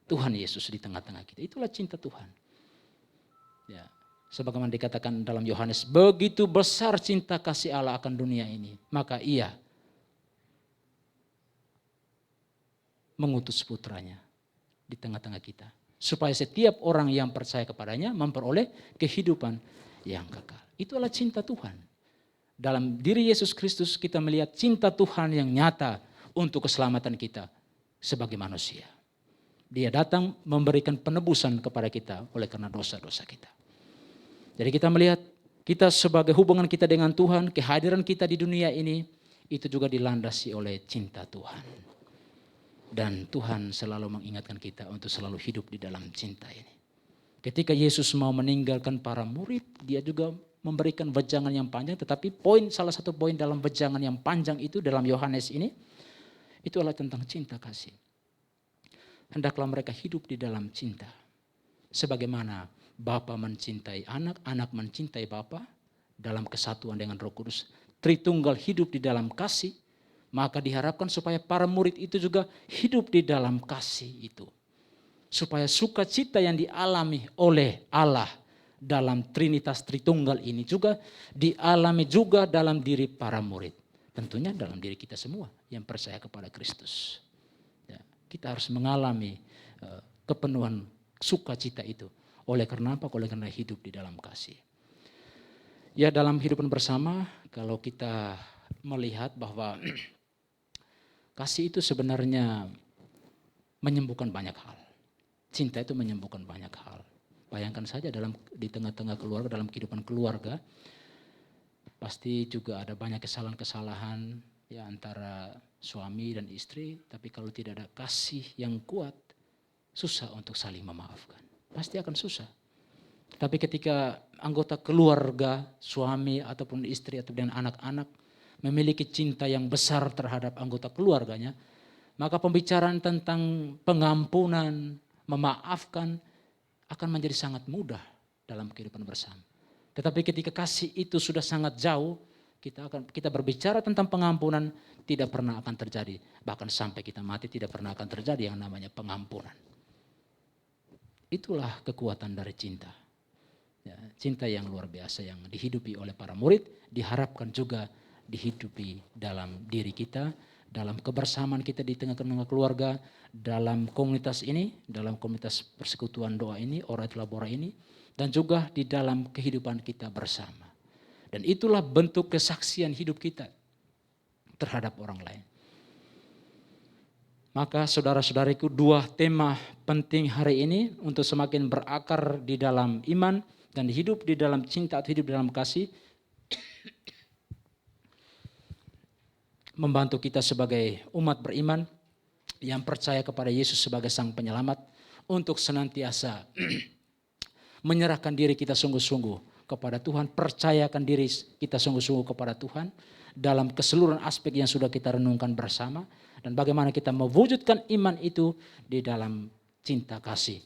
Tuhan Yesus di tengah-tengah kita. Itulah cinta Tuhan. Ya. Sebagaimana dikatakan dalam Yohanes, begitu besar cinta kasih Allah akan dunia ini, maka ia mengutus putranya di tengah-tengah kita. Supaya setiap orang yang percaya kepadanya memperoleh kehidupan yang kekal. Itulah cinta Tuhan. Dalam diri Yesus Kristus kita melihat cinta Tuhan yang nyata untuk keselamatan kita sebagai manusia. Dia datang memberikan penebusan kepada kita oleh karena dosa-dosa kita. Jadi kita melihat kita sebagai hubungan kita dengan Tuhan, kehadiran kita di dunia ini, itu juga dilandasi oleh cinta Tuhan. Dan Tuhan selalu mengingatkan kita untuk selalu hidup di dalam cinta ini. Ketika Yesus mau meninggalkan para murid, dia juga memberikan wejangan yang panjang. Tetapi salah satu poin dalam wejangan yang panjang itu dalam Yohanes ini, itu adalah tentang cinta kasih. Hendaklah mereka hidup di dalam cinta. Sebagaimana Bapa mencintai anak, anak mencintai Bapa dalam kesatuan dengan Roh Kudus. Tritunggal hidup di dalam kasih. Maka diharapkan supaya para murid itu juga hidup di dalam kasih itu. Supaya sukacita yang dialami oleh Allah dalam Trinitas Tritunggal ini juga dialami juga dalam diri para murid. Tentunya dalam diri kita semua yang percaya kepada Kristus. Ya, kita harus mengalami kepenuhan sukacita itu. Oleh karena apa? Oleh karena hidup di dalam kasih. Ya, dalam kehidupan bersama kalau kita melihat bahwa kasih itu sebenarnya menyembuhkan banyak hal. Cinta itu menyembuhkan banyak hal. Bayangkan saja di tengah-tengah keluarga, dalam kehidupan keluarga, pasti juga ada banyak kesalahan-kesalahan ya antara suami dan istri. Tapi kalau tidak ada kasih yang kuat, susah untuk saling memaafkan. Pasti akan susah. Tapi ketika anggota keluarga, suami ataupun istri atau dengan anak-anak memiliki cinta yang besar terhadap anggota keluarganya, maka pembicaraan tentang pengampunan, memaafkan akan menjadi sangat mudah dalam kehidupan bersama. Tetapi ketika kasih itu sudah sangat jauh, kita berbicara tentang pengampunan tidak pernah akan terjadi. Bahkan sampai kita mati tidak pernah akan terjadi yang namanya pengampunan. Itulah kekuatan dari cinta. Ya, cinta yang luar biasa yang dihidupi oleh para murid diharapkan juga dihidupi dalam diri kita, dalam kebersamaan kita di tengah-tengah keluarga, dalam komunitas ini, dalam komunitas persekutuan doa ini, Oret Labora ini, dan juga di dalam kehidupan kita bersama. Dan itulah bentuk kesaksian hidup kita terhadap orang lain. Maka saudara-saudariku, dua tema penting hari ini untuk semakin berakar di dalam iman dan hidup di dalam cinta atau hidup di dalam kasih, membantu kita sebagai umat beriman yang percaya kepada Yesus sebagai Sang Penyelamat untuk senantiasa menyerahkan diri kita sungguh-sungguh kepada Tuhan, percayakan diri kita sungguh-sungguh kepada Tuhan dalam keseluruhan aspek yang sudah kita renungkan bersama dan bagaimana kita mewujudkan iman itu di dalam cinta kasih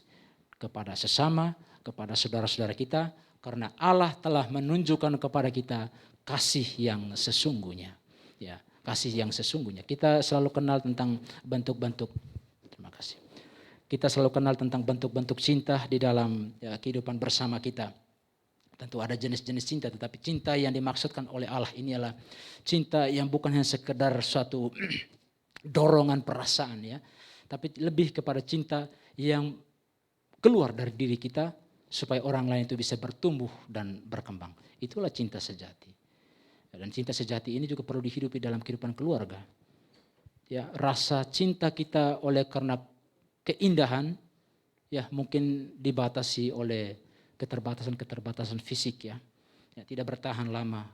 kepada sesama, kepada saudara-saudara kita, karena Allah telah menunjukkan kepada kita kasih yang sesungguhnya. Ya. Kasih yang sesungguhnya. Kita selalu kenal tentang bentuk-bentuk, terima kasih. Kita selalu kenal tentang bentuk-bentuk cinta di dalam kehidupan bersama kita. Tentu ada jenis-jenis cinta, tetapi cinta yang dimaksudkan oleh Allah ini adalah cinta yang bukan hanya sekedar suatu dorongan perasaan ya, tapi lebih kepada cinta yang keluar dari diri kita supaya orang lain itu bisa bertumbuh dan berkembang. Itulah cinta sejati. Dan cinta sejati ini juga perlu dihidupi dalam kehidupan keluarga. Ya, rasa cinta kita oleh karena keindahan ya mungkin dibatasi oleh keterbatasan fisik ya. Ya, tidak bertahan lama.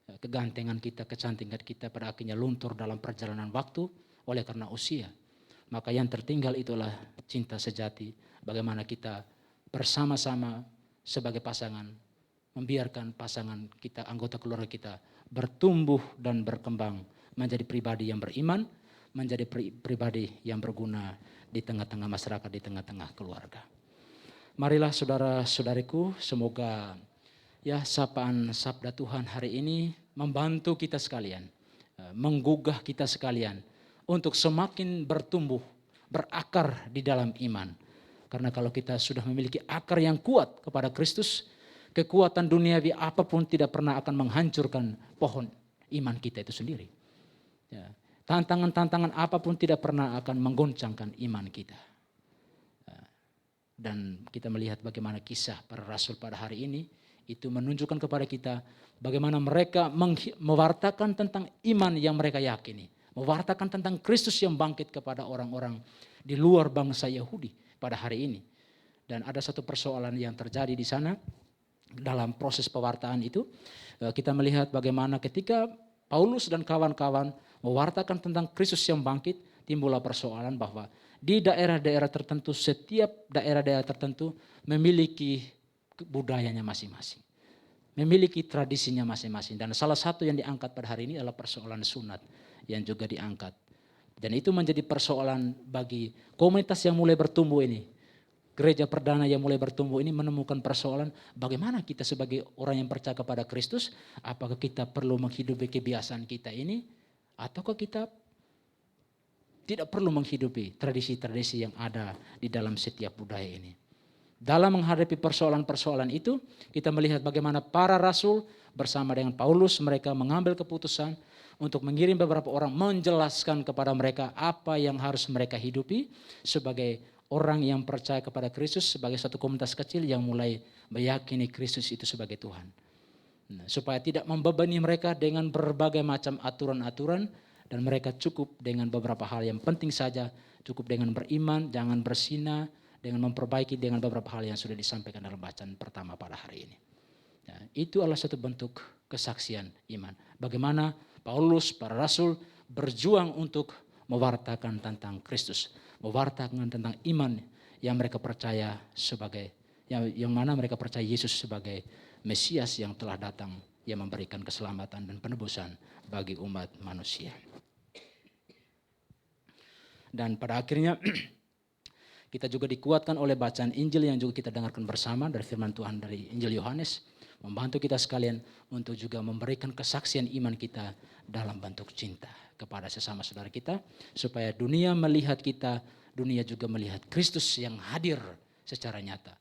Ya, kegantengan kita, kecantikan kita pada akhirnya luntur dalam perjalanan waktu oleh karena usia. Maka yang tertinggal itulah cinta sejati. Bagaimana kita bersama-sama sebagai pasangan membiarkan pasangan kita, anggota keluarga kita bertumbuh dan berkembang menjadi pribadi yang beriman, menjadi pribadi yang berguna di tengah-tengah masyarakat, di tengah-tengah keluarga. Marilah saudara-saudariku, semoga ya sapaan sabda Tuhan hari ini membantu kita sekalian, menggugah kita sekalian untuk semakin bertumbuh, berakar di dalam iman. Karena kalau kita sudah memiliki akar yang kuat kepada Kristus, kekuatan duniawi apapun tidak pernah akan menghancurkan pohon iman kita itu sendiri. Ya. Tantangan-tantangan apapun tidak pernah akan menggoncangkan iman kita. Dan kita melihat bagaimana kisah para rasul pada hari ini, itu menunjukkan kepada kita bagaimana mereka mewartakan tentang iman yang mereka yakini. Mewartakan tentang Kristus yang bangkit kepada orang-orang di luar bangsa Yahudi pada hari ini. Dan ada satu persoalan yang terjadi di sana dalam proses pewartaan itu. Kita melihat bagaimana ketika Paulus dan kawan-kawan mewartakan tentang Kristus yang bangkit, timbullah persoalan bahwa di daerah-daerah tertentu, setiap daerah-daerah tertentu memiliki budayanya masing-masing. Memiliki tradisinya masing-masing. Dan salah satu yang diangkat pada hari ini adalah persoalan sunat yang juga diangkat. Dan itu menjadi persoalan bagi komunitas yang mulai bertumbuh ini. Gereja perdana yang mulai bertumbuh ini menemukan persoalan bagaimana kita sebagai orang yang percaya kepada Kristus, apakah kita perlu menghidupi kebiasaan kita ini, ataukah kita tidak perlu menghidupi tradisi-tradisi yang ada di dalam setiap budaya ini. Dalam menghadapi persoalan-persoalan itu, kita melihat bagaimana para rasul bersama dengan Paulus, mereka mengambil keputusan untuk mengirim beberapa orang menjelaskan kepada mereka apa yang harus mereka hidupi sebagai orang yang percaya kepada Kristus, sebagai satu komunitas kecil yang mulai meyakini Kristus itu sebagai Tuhan. Nah, supaya tidak membebani mereka dengan berbagai macam aturan-aturan, dan mereka cukup dengan beberapa hal yang penting saja, cukup dengan beriman, jangan berzina, dengan memperbaiki dengan beberapa hal yang sudah disampaikan dalam bacaan pertama pada hari ini. Ya, itu adalah satu bentuk kesaksian iman. Bagaimana Paulus, para rasul berjuang untuk mewartakan tentang Kristus, mewartakan tentang iman yang mereka percaya sebagai, yang mana mereka percaya Yesus sebagai Mesias yang telah datang, yang memberikan keselamatan dan penebusan bagi umat manusia. Dan pada akhirnya kita juga dikuatkan oleh bacaan Injil yang juga kita dengarkan bersama dari firman Tuhan dari Injil Yohanes, membantu kita sekalian untuk juga memberikan kesaksian iman kita dalam bentuk cinta kepada sesama saudara kita, supaya dunia melihat kita, dunia juga melihat Kristus yang hadir secara nyata.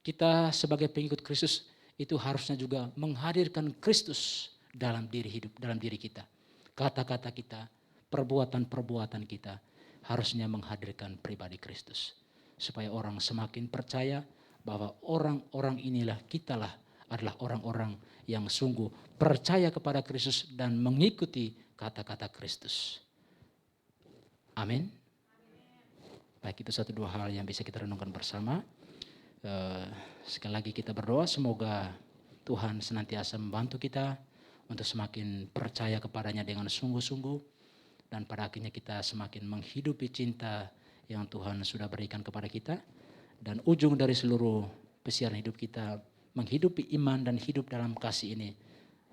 Kita sebagai pengikut Kristus itu harusnya juga menghadirkan Kristus dalam diri kita. Kata-kata kita, perbuatan-perbuatan kita harusnya menghadirkan pribadi Kristus. Supaya orang semakin percaya bahwa orang-orang inilah, kitalah adalah orang-orang yang sungguh percaya kepada Kristus dan mengikuti kata-kata Kristus. Amin. Baik, itu satu dua hal yang bisa kita renungkan bersama. Sekali lagi kita berdoa semoga Tuhan senantiasa membantu kita untuk semakin percaya kepadanya dengan sungguh-sungguh, dan pada akhirnya kita semakin menghidupi cinta yang Tuhan sudah berikan kepada kita, dan ujung dari seluruh pesiaran hidup kita menghidupi iman dan hidup dalam kasih ini,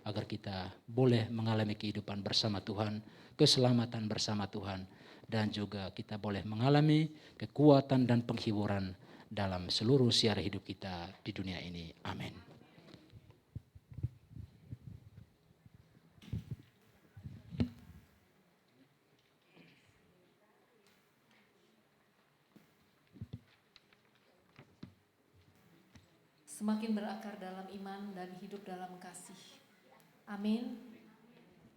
agar kita boleh mengalami kehidupan bersama Tuhan, keselamatan bersama Tuhan, dan juga kita boleh mengalami kekuatan dan penghiburan dalam seluruh siara hidup kita di dunia ini. Amin. Semakin berakar dalam iman dan hidup dalam kasih. Amin.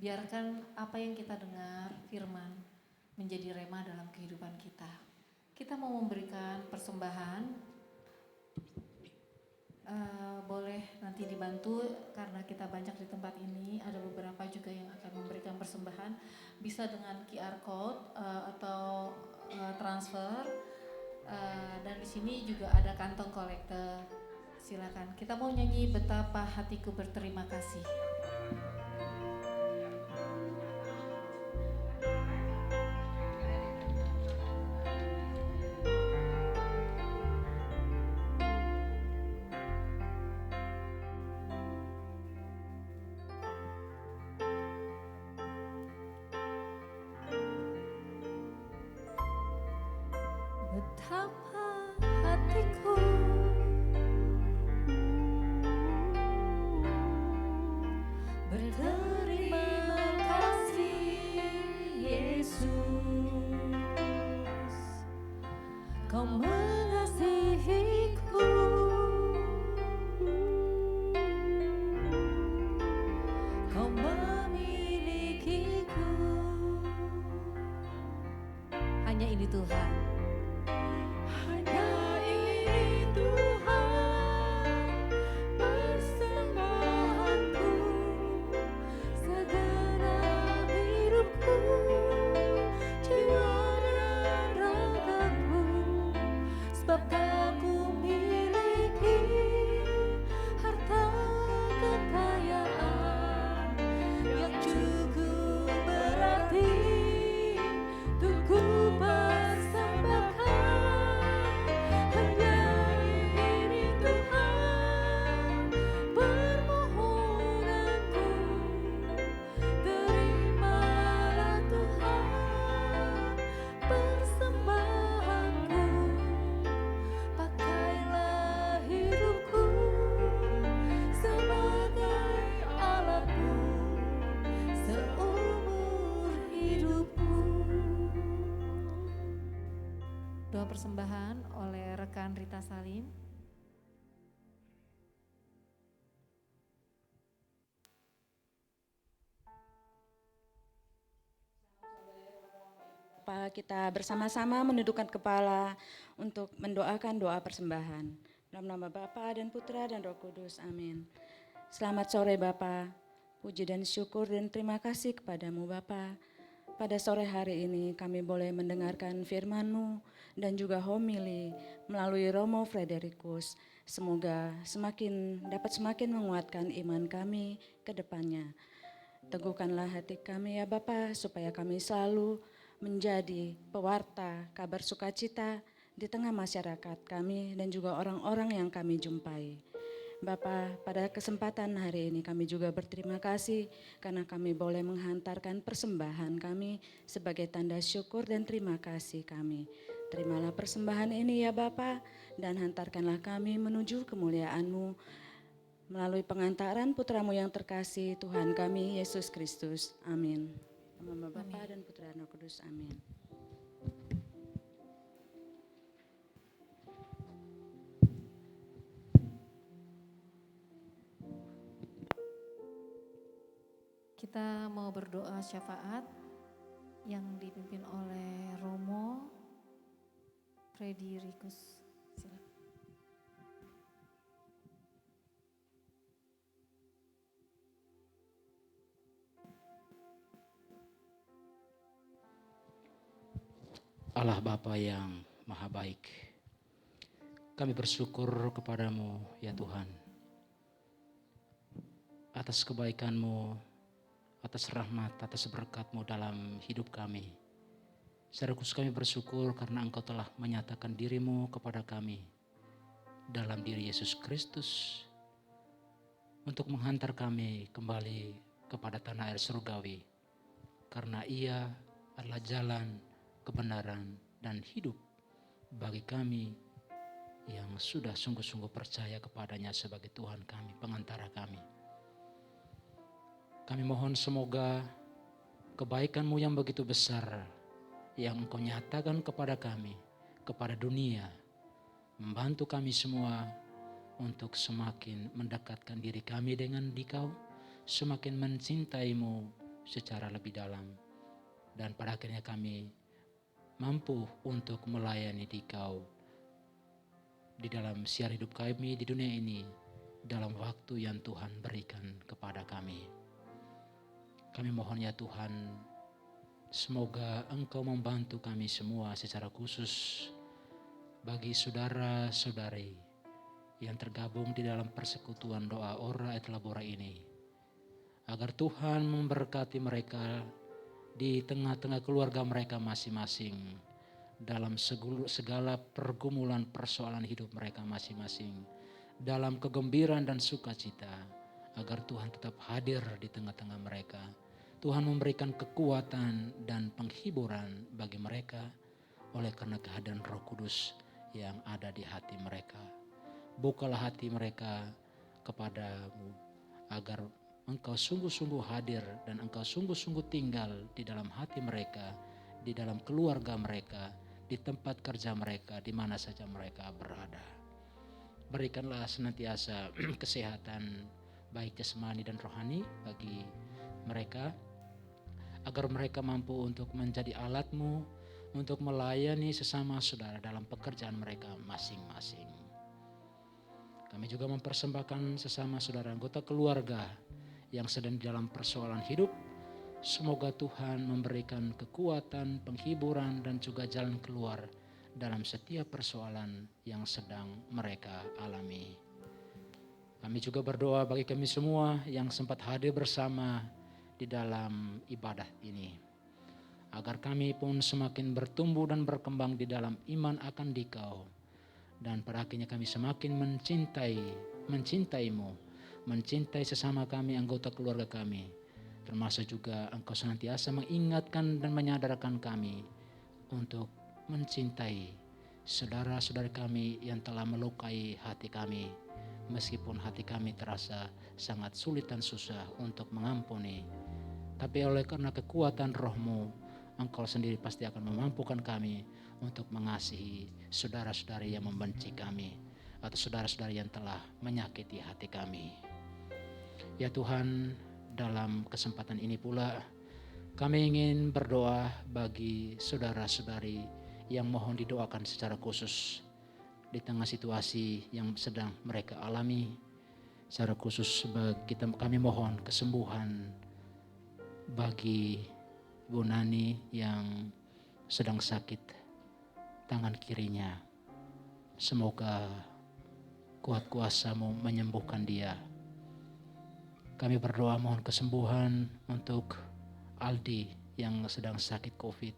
Biarkan apa yang kita dengar, firman, menjadi rema dalam kehidupan kita. Kita mau memberikan persembahan, boleh nanti dibantu karena kita banyak di tempat ini. Ada beberapa juga yang akan memberikan persembahan, bisa dengan QR code atau transfer. Dan di sini juga ada kantong kolektor. Silakan. Kita mau nyanyi Betapa Hatiku Berterima Kasih. sapa hatiku. Berterima kasih Yesus, Kau mengasihiku. Kau memilikiku. Hanya ini Tuhan. Hanya ini Tuhan, persembahanku, segenap hidupku, jiwa dan ragaku, sebab aku miliki harta kekayaan yang cukup berarti untuk ku persembahkan. Hanya ini Tuhan permohonanku, terimalah Tuhan persembahanku, pakailah hidupku sebagai alatmu seumur hidupku. Doa persembahan oleh rekan Rita Salim. Bapak, kita bersama-sama menundukkan kepala untuk mendoakan doa persembahan. Dalam nama Bapa dan Putra dan Roh Kudus, amin. Selamat sore Bapa, puji dan syukur dan terima kasih kepadamu Bapa. Pada sore hari ini kami boleh mendengarkan firman-Mu dan juga homili melalui Romo Fredericus. Semoga dapat semakin menguatkan iman kami ke depannya. Teguhkanlah hati kami ya Bapa, supaya kami selalu menjadi pewarta kabar sukacita di tengah masyarakat kami dan juga orang-orang yang kami jumpai. Bapa, pada kesempatan hari ini kami juga berterima kasih karena kami boleh menghantarkan persembahan kami sebagai tanda syukur dan terima kasih kami. Terimalah persembahan ini ya Bapa, dan hantarkanlah kami menuju kemuliaan-Mu melalui pengantaran Putra-Mu yang terkasih, Tuhan kami Yesus Kristus. Amin. Nama Bapa dan Putra dan Roh Kudus, amin. Kita mau berdoa syafaat yang dipimpin oleh Romo Fredericus. Silakan. Allah Bapa yang Maha Baik, kami bersyukur kepadamu ya Tuhan, atas kebaikan-Mu, atas rahmat, atas berkat-Mu dalam hidup kami. Secara khusus kami bersyukur karena Engkau telah menyatakan diri-Mu kepada kami dalam diri Yesus Kristus untuk menghantar kami kembali kepada tanah air surgawi, karena Ia adalah jalan, kebenaran, dan hidup bagi kami yang sudah sungguh-sungguh percaya kepadanya sebagai Tuhan kami, pengantara kami. Kami mohon semoga kebaikan-Mu yang begitu besar yang Engkau nyatakan kepada kami, kepada dunia, membantu kami semua untuk semakin mendekatkan diri kami dengan Dikau, semakin mencintai-Mu secara lebih dalam, dan pada akhirnya kami mampu untuk melayani Dikau di dalam siar hidup kami di dunia ini dalam waktu yang Tuhan berikan kepada kami. Kami mohon ya Tuhan, semoga Engkau membantu kami semua secara khusus bagi saudara-saudari yang tergabung di dalam persekutuan doa Ora et Labora ini, agar Tuhan memberkati mereka di tengah-tengah keluarga mereka masing-masing, dalam segala pergumulan persoalan hidup mereka masing-masing, dalam kegembiraan dan sukacita, agar Tuhan tetap hadir di tengah-tengah mereka. Tuhan memberikan kekuatan dan penghiburan bagi mereka oleh karena kehadiran Roh Kudus yang ada di hati mereka. Bukalah hati mereka kepadamu agar Engkau sungguh-sungguh hadir dan Engkau sungguh-sungguh tinggal di dalam hati mereka, di dalam keluarga mereka, di tempat kerja mereka, di mana saja mereka berada. Berikanlah senantiasa kesehatan baik jasmani dan rohani bagi mereka, agar mereka mampu untuk menjadi alat-Mu untuk melayani sesama saudara dalam pekerjaan mereka masing-masing. Kami juga mempersembahkan sesama saudara anggota keluarga yang sedang dalam persoalan hidup. Semoga Tuhan memberikan kekuatan, penghiburan, dan juga jalan keluar dalam setiap persoalan yang sedang mereka alami. Kami juga berdoa bagi kami semua yang sempat hadir bersama di dalam ibadah ini, agar kami pun semakin bertumbuh dan berkembang di dalam iman akan Dikau, dan pada akhirnya kami semakin mencintai-Mu, mencintai sesama kami, anggota keluarga kami, termasuk juga Engkau senantiasa mengingatkan dan menyadarkan kami untuk mencintai saudara-saudari kami yang telah melukai hati kami, meskipun hati kami terasa sangat sulit dan susah untuk mengampuni. Tapi oleh karena kekuatan Roh-Mu, Engkau sendiri pasti akan memampukan kami untuk mengasihi saudara-saudari yang membenci kami, atau saudara-saudari yang telah menyakiti hati kami. Ya Tuhan, dalam kesempatan ini pula kami ingin berdoa bagi saudara-saudari yang mohon didoakan secara khusus di tengah situasi yang sedang mereka alami. Secara khusus kami mohon kesembuhan bagi Bu Nani yang sedang sakit tangan kirinya. Semoga kuat kuasa-Mu menyembuhkan dia. Kami berdoa mohon kesembuhan untuk Aldi yang sedang sakit COVID.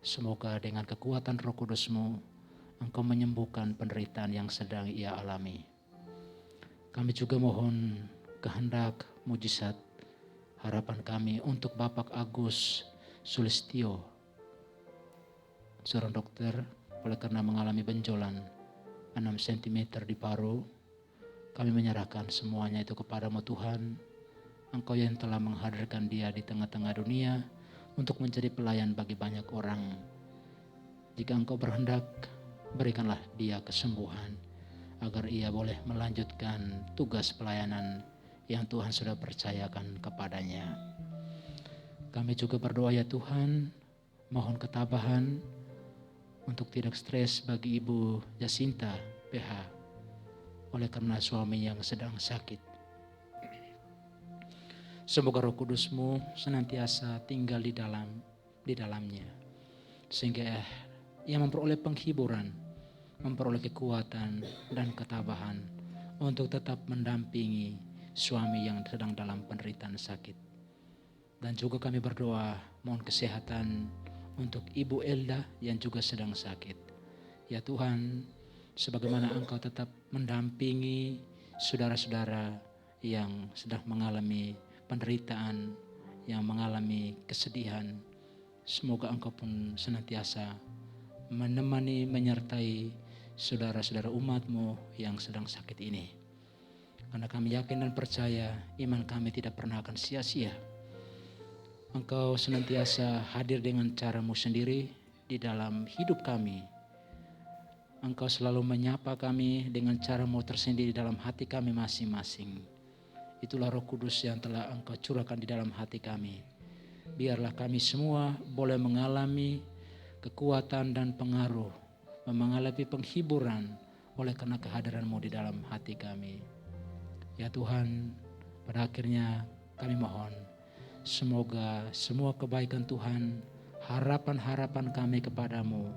Semoga dengan kekuatan Roh Kudus-Mu, Engkau menyembuhkan penderitaan yang sedang ia alami. Kami juga mohon kehendak mujizat harapan kami untuk Bapak Agus Sulistyo, seorang dokter, oleh karena mengalami benjolan 6 cm di paru. Kami menyerahkan semuanya itu kepada-Mu Tuhan. Engkau yang telah menghadirkan dia di tengah-tengah dunia untuk menjadi pelayan bagi banyak orang. Jika Engkau berhendak, berikanlah dia kesembuhan agar ia boleh melanjutkan tugas pelayanan yang Tuhan sudah percayakan kepadanya. Kami juga berdoa ya Tuhan, mohon ketabahan untuk tidak stres bagi Ibu Jacinta PH oleh karena suami yang sedang sakit. Semoga Roh Kudus-Mu senantiasa tinggal di dalamnya, sehingga ia memperoleh penghiburan, memperoleh kekuatan dan ketabahan untuk tetap mendampingi suami yang sedang dalam penderitaan sakit. Dan juga kami berdoa mohon kesehatan untuk Ibu Elda yang juga sedang sakit. Ya Tuhan, sebagaimana Engkau tetap mendampingi saudara-saudara yang sedang mengalami penderitaan, yang mengalami kesedihan, semoga Engkau pun senantiasa menemani, menyertai saudara-saudara umat-Mu yang sedang sakit ini. Karena kami yakin dan percaya iman kami tidak pernah akan sia-sia. Engkau senantiasa hadir dengan cara-Mu sendiri di dalam hidup kami. Engkau selalu menyapa kami dengan cara-Mu tersendiri dalam hati kami masing-masing. Itulah Roh Kudus yang telah Engkau curahkan di dalam hati kami. Biarlah kami semua boleh mengalami kekuatan dan pengaruh, mengalami penghiburan oleh karena kehadiran-Mu di dalam hati kami. Ya Tuhan, pada akhirnya kami mohon, semoga semua kebaikan Tuhan, harapan-harapan kami kepada-Mu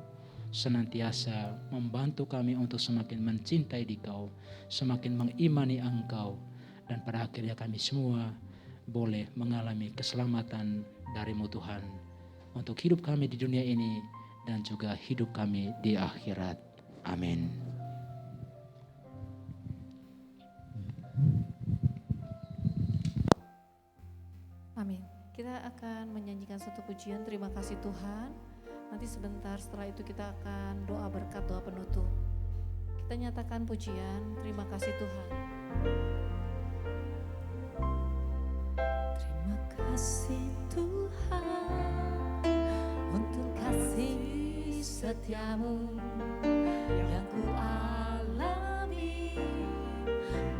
senantiasa membantu kami untuk semakin mencintai Dikau, semakin mengimani Engkau, dan pada akhirnya kami semua boleh mengalami keselamatan dari-Mu Tuhan untuk hidup kami di dunia ini dan juga hidup kami di akhirat. Amin. Amin. Kita akan menyanyikan satu pujian. Terima kasih Tuhan Nanti sebentar setelah itu kita akan doa berkat, doa penutup. Kita nyatakan pujian, terima kasih Tuhan. Terima kasih Tuhan untuk kasih setiamu yang ku alami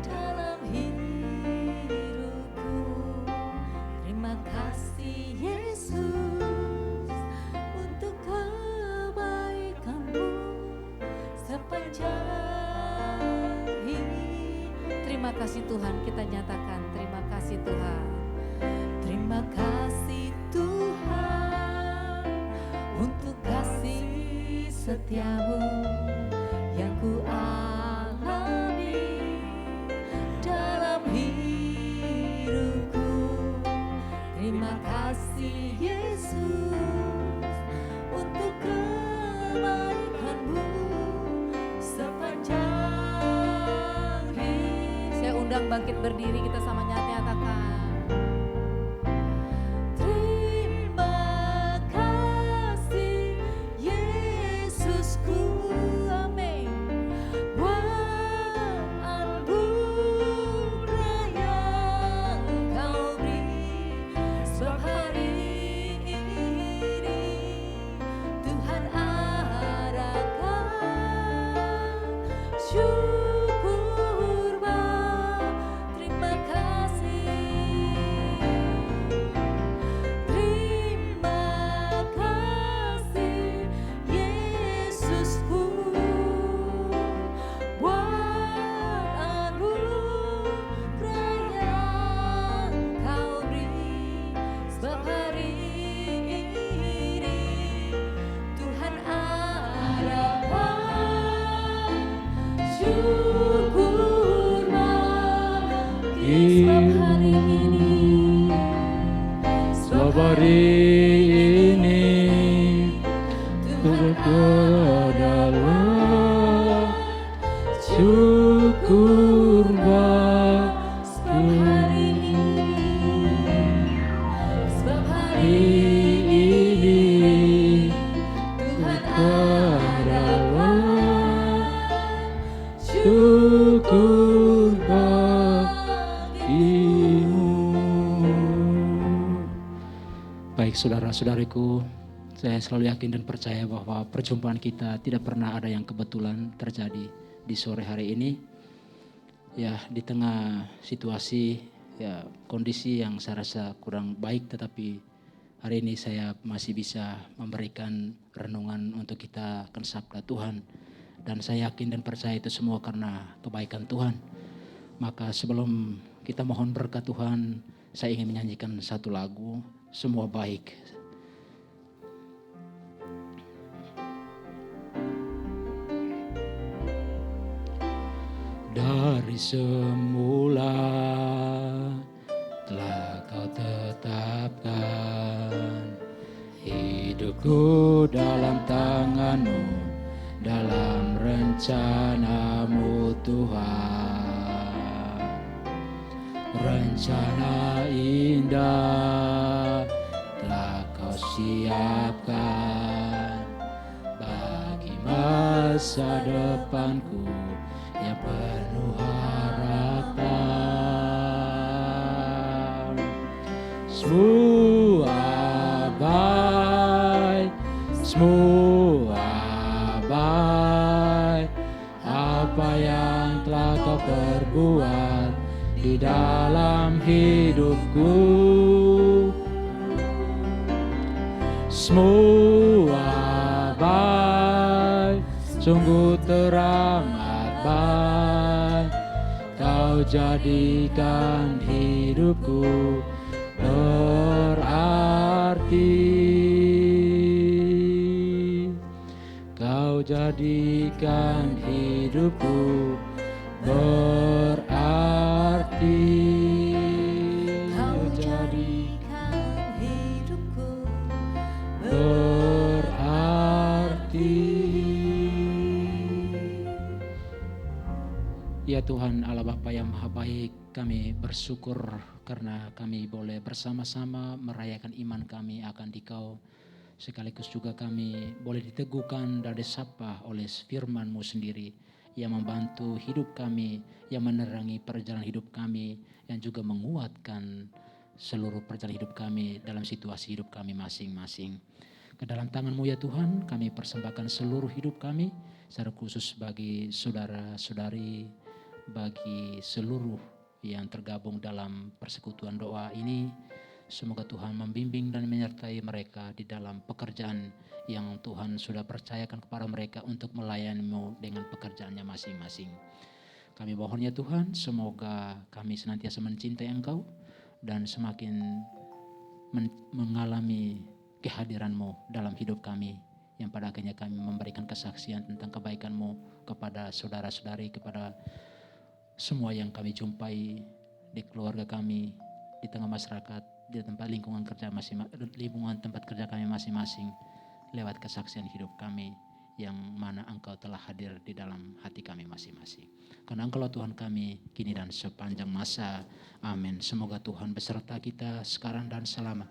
dalam hidupku. Terima kasih Yesus untuk kebaikanmu sepanjang hidup. Terima kasih Tuhan, kita nyatakan terima kasih Tuhan. Terima kasih Tuhan untuk kasih setiamu yang ku alami dalam hidupku. Terima kasih Yesus untuk kebaikanmu sepanjang hidup. Saya undang bangkit berdiri, kita sama nyatakan. Terima kasih Yesusku, amin. Buat anugerah yang Kau beri, sebab hari ini Tuhan adakan syukur terima kasih. Terima kasih Yesusku buat anugerah yang Kau beri, sebab hari ini Tuhan adakan syukur bagi sebab hari ini Tuhan adalah syukur bagi sebab hari ini. Tuhan adalah syukur bagimu. Baik saudara-saudariku, saya selalu yakin dan percaya bahwa perjumpaan kita tidak pernah ada yang kebetulan terjadi di sore hari ini. Ya, di tengah situasi, ya kondisi yang saya rasa kurang baik, tetapi hari ini saya masih bisa memberikan renungan untuk kita akan sabda Tuhan. Dan saya yakin dan percaya itu semua karena kebaikan Tuhan. Maka sebelum kita mohon berkat Tuhan, saya ingin menyanyikan satu lagu, Semua Baik. Dari semula telah Kau tetapkan hidupku dalam tangan-Mu, dalam rencana-Mu Tuhan. Rencana indah telah Kau siapkan bagi masa depanku yang penuh harapan. Semua baik, semua baik, apa yang telah Kau perbuat di dalam hidupku. Semua baik, sungguh teramat baik, Kau jadikan hidupku berarti. Kau jadikan hidupku berarti. Kau jadikan hidupku berarti. Ya Tuhan Allah Bapa yang Maha Baik, kami bersyukur karena kami boleh bersama-sama merayakan iman kami akan Dikau Sekaligus juga kami boleh diteguhkan dan disapa oleh firman-Mu sendiri yang membantu hidup kami, yang menerangi perjalanan hidup kami, yang juga menguatkan seluruh perjalanan hidup kami dalam situasi hidup kami masing-masing. Ke dalam tangan-Mu ya Tuhan, kami persembahkan seluruh hidup kami, secara khusus bagi saudara-saudari, bagi seluruh yang tergabung dalam persekutuan doa ini. Semoga Tuhan membimbing dan menyertai mereka di dalam pekerjaan yang Tuhan sudah percayakan kepada mereka untuk melayani-Mu dengan pekerjaannya masing-masing. Kami mohon ya Tuhan, semoga kami senantiasa mencintai Engkau dan semakin mengalami kehadiran-Mu dalam hidup kami, yang pada akhirnya kami memberikan kesaksian tentang kebaikan-Mu kepada saudara-saudari, kepada semua yang kami jumpai di keluarga kami, di tengah masyarakat, di tempat lingkungan tempat kerja kami masing-masing, lewat kesaksian hidup kami yang mana Engkau telah hadir di dalam hati kami masing-masing. Karena Engkau Tuhan kami kini dan sepanjang masa. Amin. Semoga Tuhan beserta kita sekarang dan selama.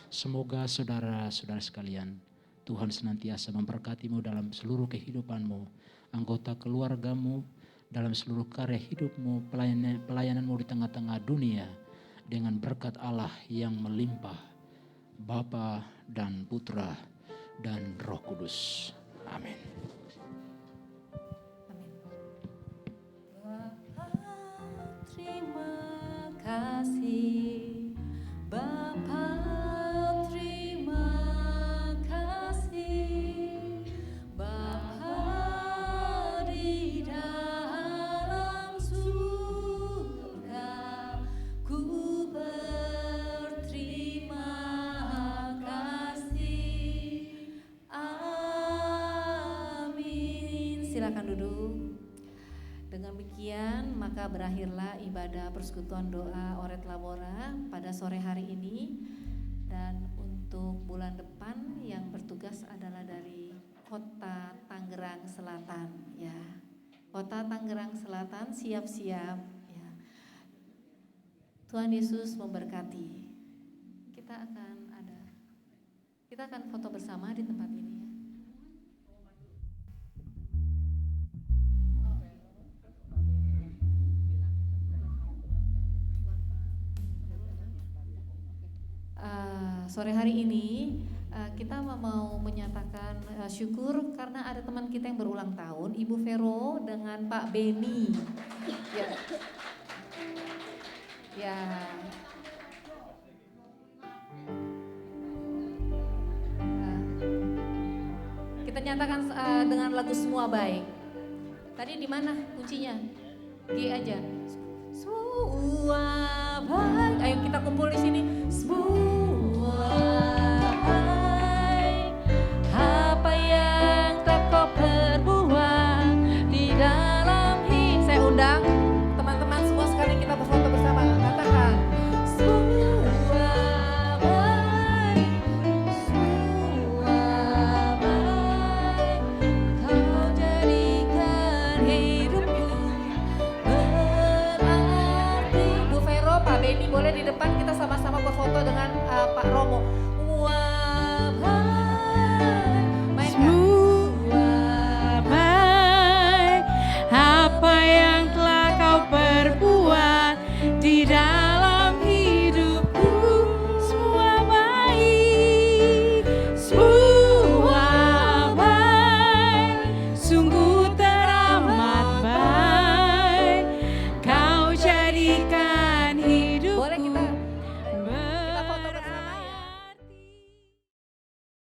Semoga saudara-saudara sekalian, Tuhan senantiasa memberkati-Mu dalam seluruh kehidupan-Mu, anggota keluarga-Mu, dalam seluruh karya hidup-Mu, pelayanan-Mu di tengah-tengah dunia, dengan berkat Allah yang melimpah, Bapa dan Putra dan Roh Kudus. Amin. Bapa, terima kasih. Bapa, terima kasih. Bapa di dalam surga, ku berterima kasih. Amin. Silakan duduk. Dengan demikian maka berakhirlah ibadah persekutuan doa Oret Labora pada sore hari ini. Dan untuk bulan depan yang bertugas adalah dari Kota Tangerang Selatan ya. Kota Tangerang Selatan siap-siap ya. Tuhan Yesus memberkati. Kita akan foto bersama di tempat ini ya. Sore hari ini kita mau menyatakan syukur karena ada teman kita yang berulang tahun, Ibu Vero dengan Pak Beni. Ya. Ya. Kita nyatakan dengan lagu Semua Baik. Tadi di mana kuncinya? G aja. Semua baik. Ayo kita kumpul di sini. Semua baik. Apa yang telah kau perbuat di dalam hidup. Saya undang teman-teman semua sekali kita berfoto bersama. Katakan semua baik. Semua baik. Kau jadikan hidupku berarti. Bu Vero, Pak Beni boleh di depan kita sama-sama berfoto dengan Pak Romo.